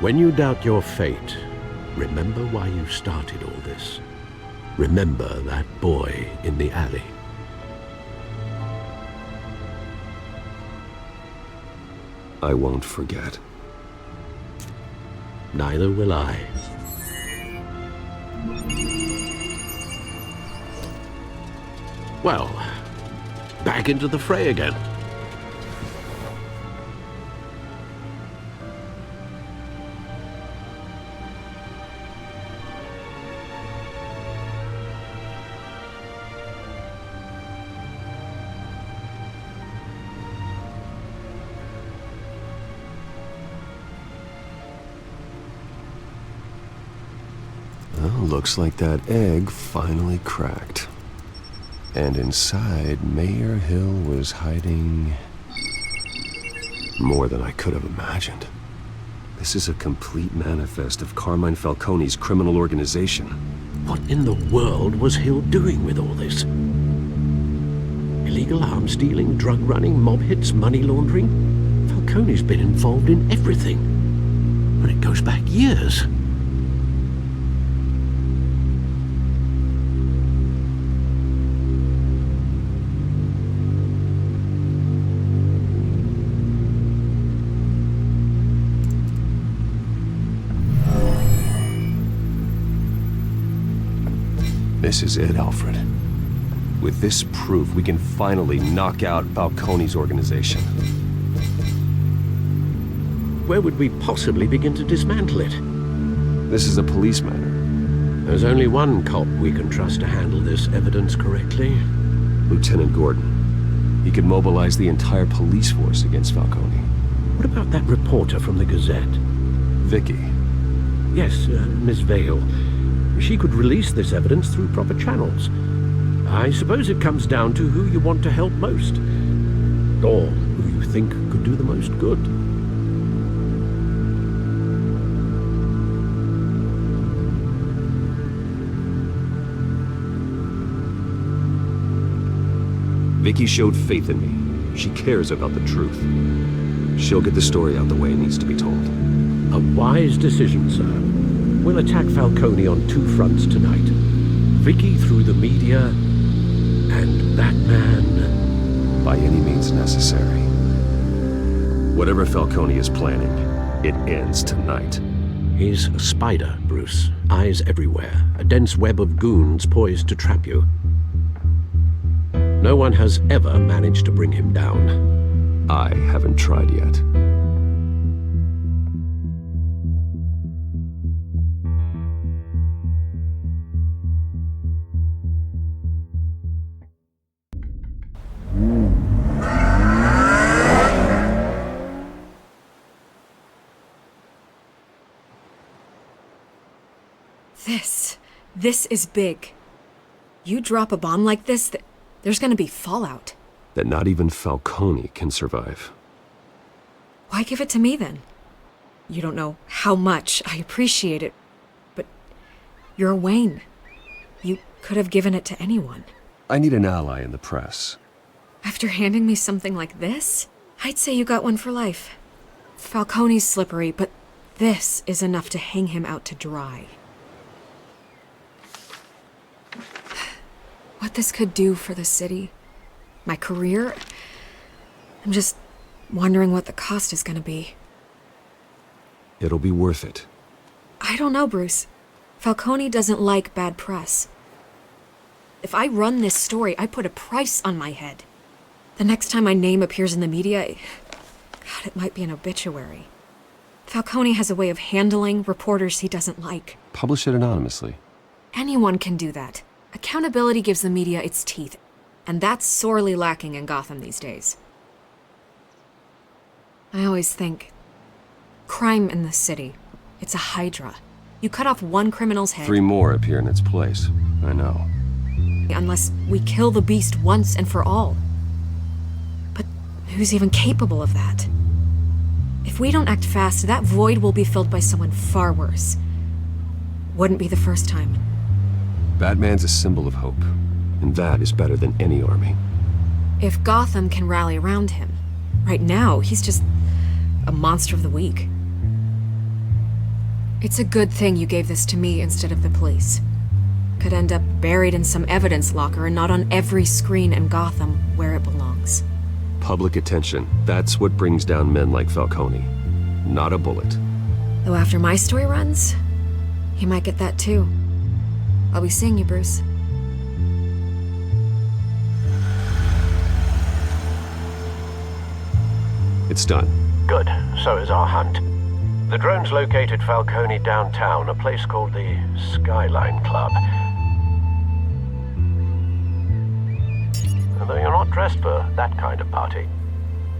When you doubt your fate, remember why you started all this. Remember that boy in the alley. I won't forget. Neither will I. Well, back into the fray again. Well, looks like that egg finally cracked. And inside, Mayor Hill was hiding more than I could have imagined. This is a complete manifest of Carmine Falcone's criminal organization. What in the world was Hill doing with all this? Illegal arms dealing, drug running, mob hits, money laundering? Falcone's been involved in everything. And it goes back years. This is it, Alfred. With this proof, we can finally knock out Falcone's organization. Where would we possibly begin to dismantle it? This is a police matter. There's only one cop we can trust to handle this evidence correctly. Lieutenant Gordon. He could mobilize the entire police force against Falcone. What about that reporter from the Gazette? Vicky. Yes, Miss Vale. She could release this evidence through proper channels. I suppose it comes down to who you want to help most. Or who you think could do the most good. Vicky showed faith in me. She cares about the truth. She'll get the story out the way it needs to be told. A wise decision, sir. We'll attack Falcone on two fronts tonight. Vicky through the media, and that man... by any means necessary. Whatever Falcone is planning, it ends tonight. He's a spider, Bruce. Eyes everywhere. A dense web of goons poised to trap you. No one has ever managed to bring him down. I haven't tried yet. This is big. You drop a bomb like this, there's gonna be fallout. That not even Falcone can survive. Why give it to me then? You don't know how much I appreciate it, but you're Wayne. You could have given it to anyone. I need an ally in the press. After handing me something like this, I'd say you got one for life. Falcone's slippery, but this is enough to hang him out to dry. What this could do for the city, my career, I'm just wondering what the cost is gonna be. It'll be worth it. I don't know, Bruce. Falcone doesn't like bad press. If I run this story, I put a price on my head. The next time my name appears in the media, God, it might be an obituary. Falcone has a way of handling reporters he doesn't like. Publish it anonymously. Anyone can do that. Accountability gives the media its teeth, and that's sorely lacking in Gotham these days. I always think, crime in this city, it's a hydra. You cut off one criminal's head... 3 more appear in its place. I know. Unless we kill the beast once and for all. But who's even capable of that? If we don't act fast, that void will be filled by someone far worse. Wouldn't be the first time. Batman's a symbol of hope, and that is better than any army. If Gotham can rally around him, right now he's just a monster of the week. It's a good thing you gave this to me instead of the police. Could end up buried in some evidence locker and not on every screen in Gotham where it belongs. Public attention. That's what brings down men like Falcone. Not a bullet. Though after my story runs, he might get that too. I'll be seeing you, Bruce. It's done. Good. So is our hunt. The drone's located Falcone downtown, a place called the Skyline Club. Although you're not dressed for that kind of party.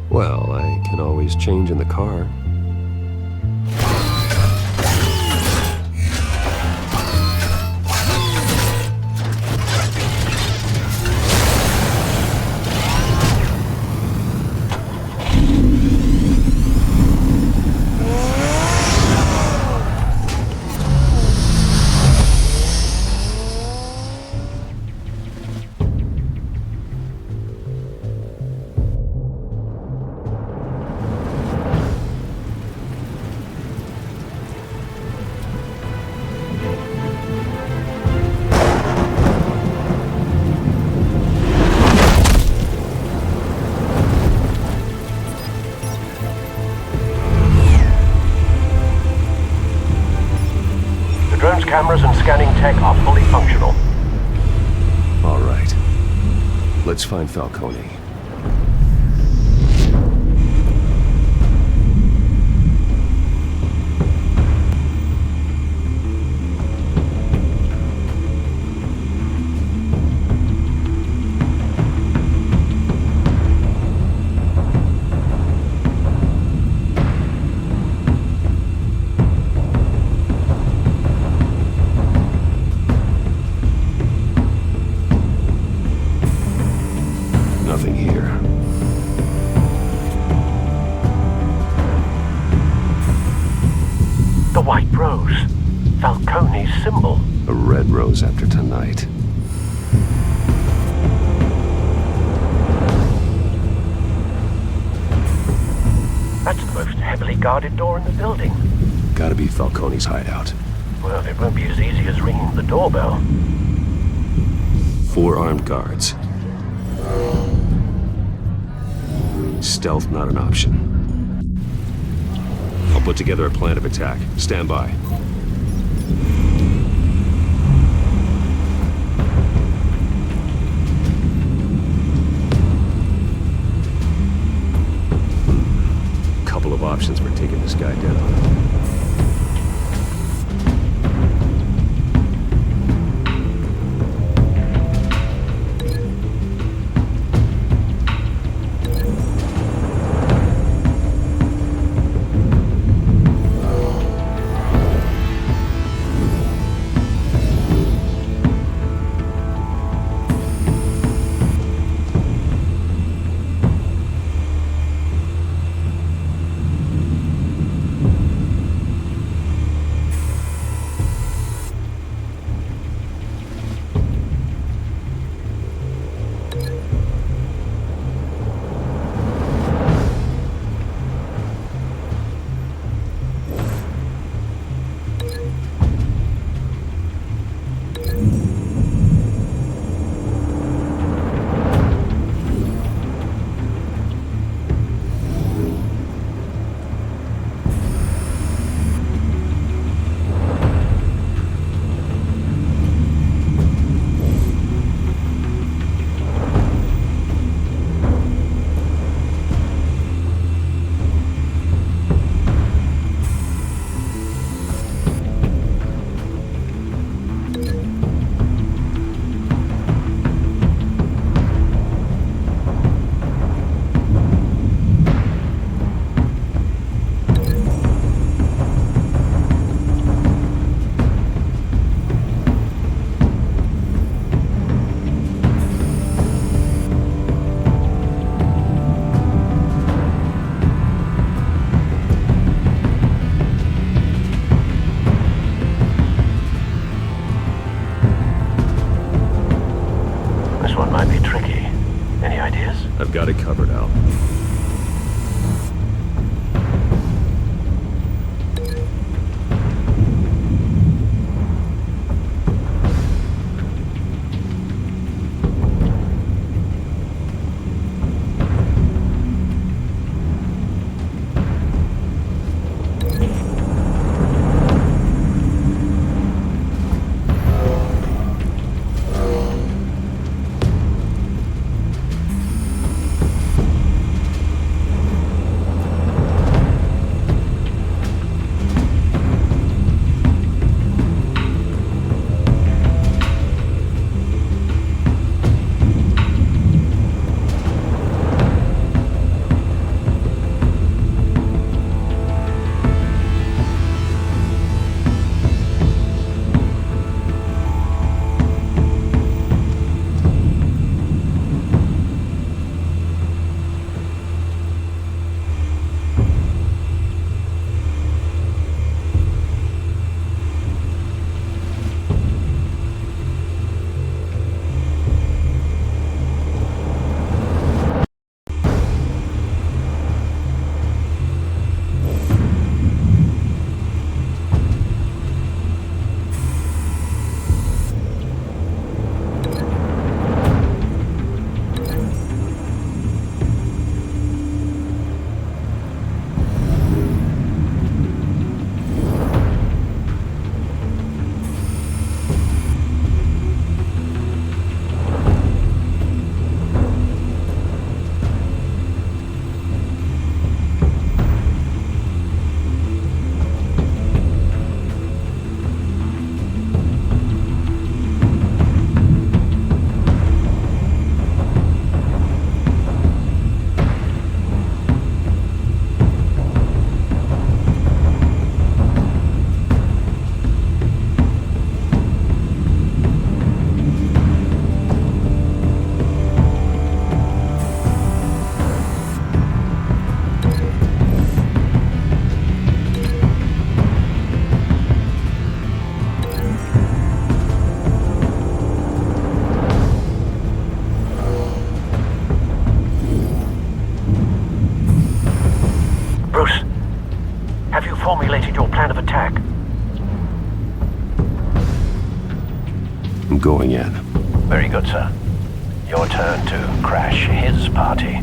Well, I can always change in the car. Cameras and scanning tech are fully functional. All right. Let's find Falcone. Nothing here. The white rose. Falcone's symbol. A red rose after tonight. That's the most heavily guarded door in the building. Gotta be Falcone's hideout. Well, it won't be as easy as ringing the doorbell. 4 armed guards. Stealth not an option. I'll put together a plan of attack. Stand by. Couple of options for taking this guy down. I've got it covered, Al. formulated your plan of attack? I'm going in. Very good, sir. Your turn to crash his party.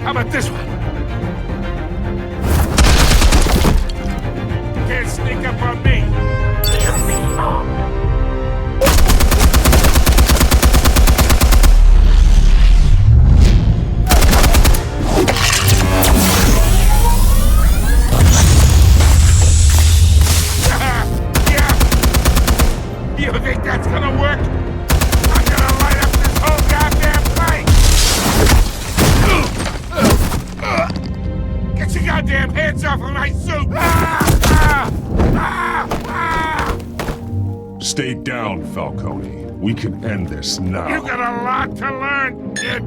How about this one? Can't sneak up on me. Shouldn't be armed. You think that's gonna work? I'm gonna light up this whole goddamn place! Get your goddamn hands off of my suit! Stay down, Falcone. We can end this now. You got a lot to learn, kid!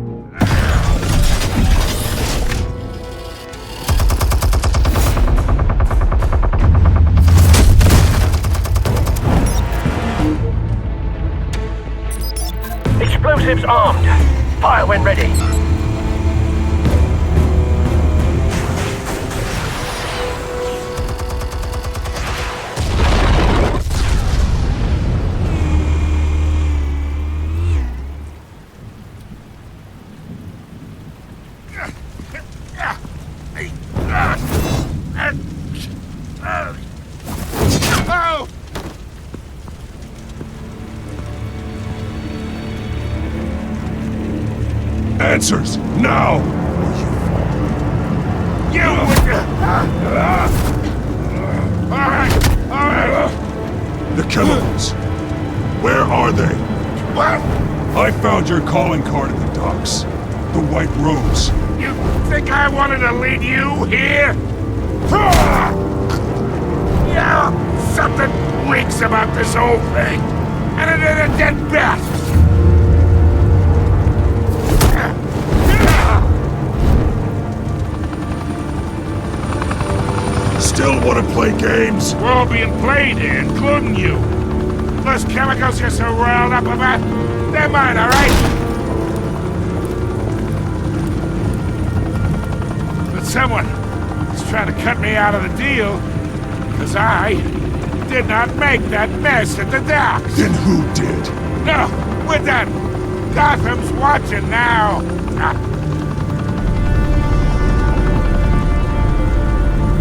Explosives armed. Fire when ready. Oh! Answers, now! You Alright! The chemicals. Where are they? What? I found your calling card at the docks. The White Rose. You think I wanted to lead you here? Yeah, something reeks about this whole thing. And it is a dead best. Still want to play games? We're all being played here, including you. Those chemicals you're so riled up about, they're mine, all right? But someone is trying to cut me out of the deal, because I did not make that mess at the docks. Then who did? No, we're done. Gotham's watching now.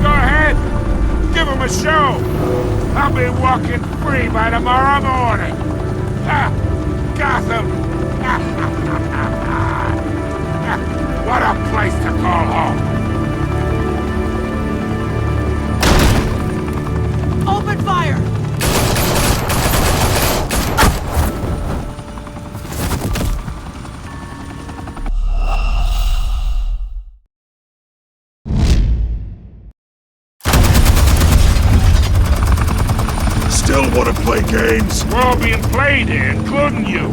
Go ahead. Give him a show. I'll be walking free by tomorrow morning. Gotham. What a place to call home. still want to play games? We're all being played here, including you.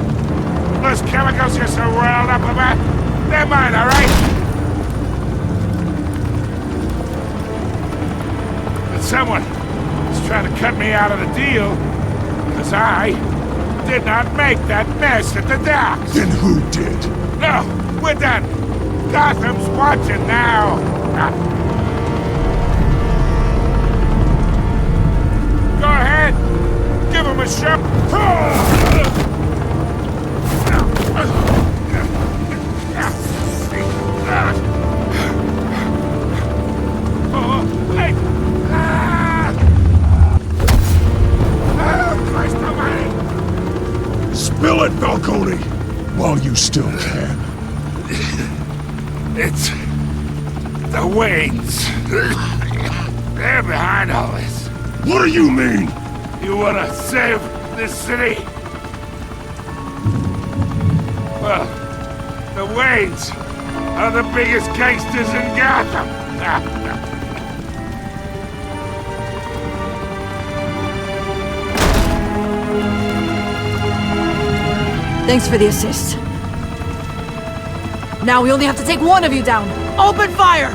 Those chemicals you're so riled up about, they're mine, all right? But someone is trying to cut me out of the deal, because I did not make that mess at the docks. Then who did? No, we're done. Gotham's watching now. Go ahead. Give him a shot. Spill it, Falcone! While you still can. It's the Waynes. They're behind all this. What do you mean? You wanna save this city? Well, the Waynes are the biggest gangsters in Gotham. Thanks for the assist. Now we only have to take one of you down. Open fire!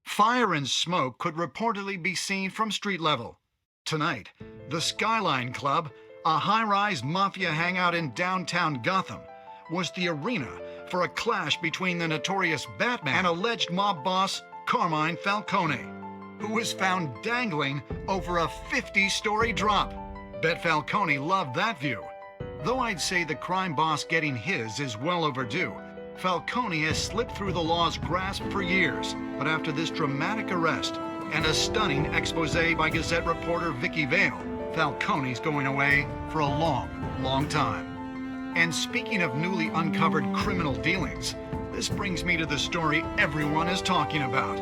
Fire and smoke could reportedly be seen from street level. Tonight, the Skyline Club, a high-rise mafia hangout in downtown Gotham, was the arena for a clash between the notorious Batman and alleged mob boss Carmine Falcone, who was found dangling over a 50-story drop. Bet Falcone loved that view. Though I'd say the crime boss getting his is well overdue, Falcone has slipped through the law's grasp for years, but after this dramatic arrest and a stunning expose by Gazette reporter Vicky Vale, Falcone's going away for a long, long time. And speaking of newly uncovered criminal dealings, this brings me to the story everyone is talking about,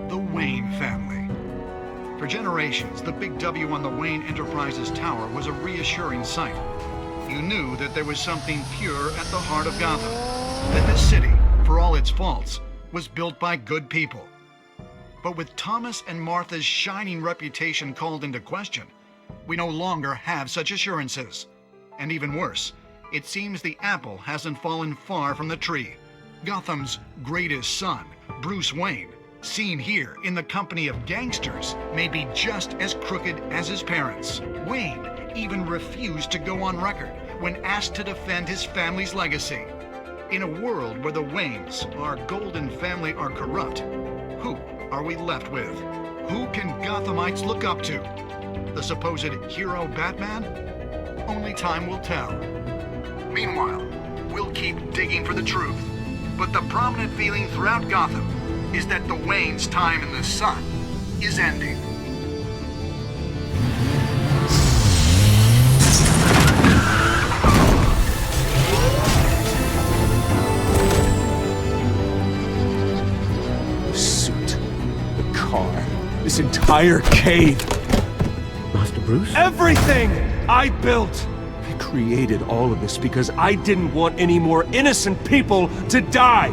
the Wayne family. For generations, the big W on the Wayne Enterprises Tower was a reassuring sight. You knew that there was something pure at the heart of Gotham, that this city, for all its faults, was built by good people. But with Thomas and Martha's shining reputation called into question, we no longer have such assurances. And even worse, it seems the apple hasn't fallen far from the tree. Gotham's greatest son, Bruce Wayne, seen here in the company of gangsters, may be just as crooked as his parents. Wayne even refused to go on record when asked to defend his family's legacy. In a world where the Waynes, our golden family, are corrupt, who are we left with? Who can Gothamites look up to? The supposed hero Batman? Only time will tell. Meanwhile, we'll keep digging for the truth. But the prominent feeling throughout Gotham is that the Waynes' time in the sun is ending. This entire cave. Master Bruce? Everything I built. I created all of this because I didn't want any more innocent people to die.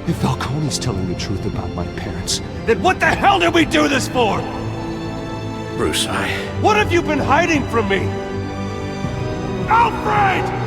If Falcone's telling the truth about my parents, then what the hell did we do this for? Bruce, What have you been hiding from me? Alfred!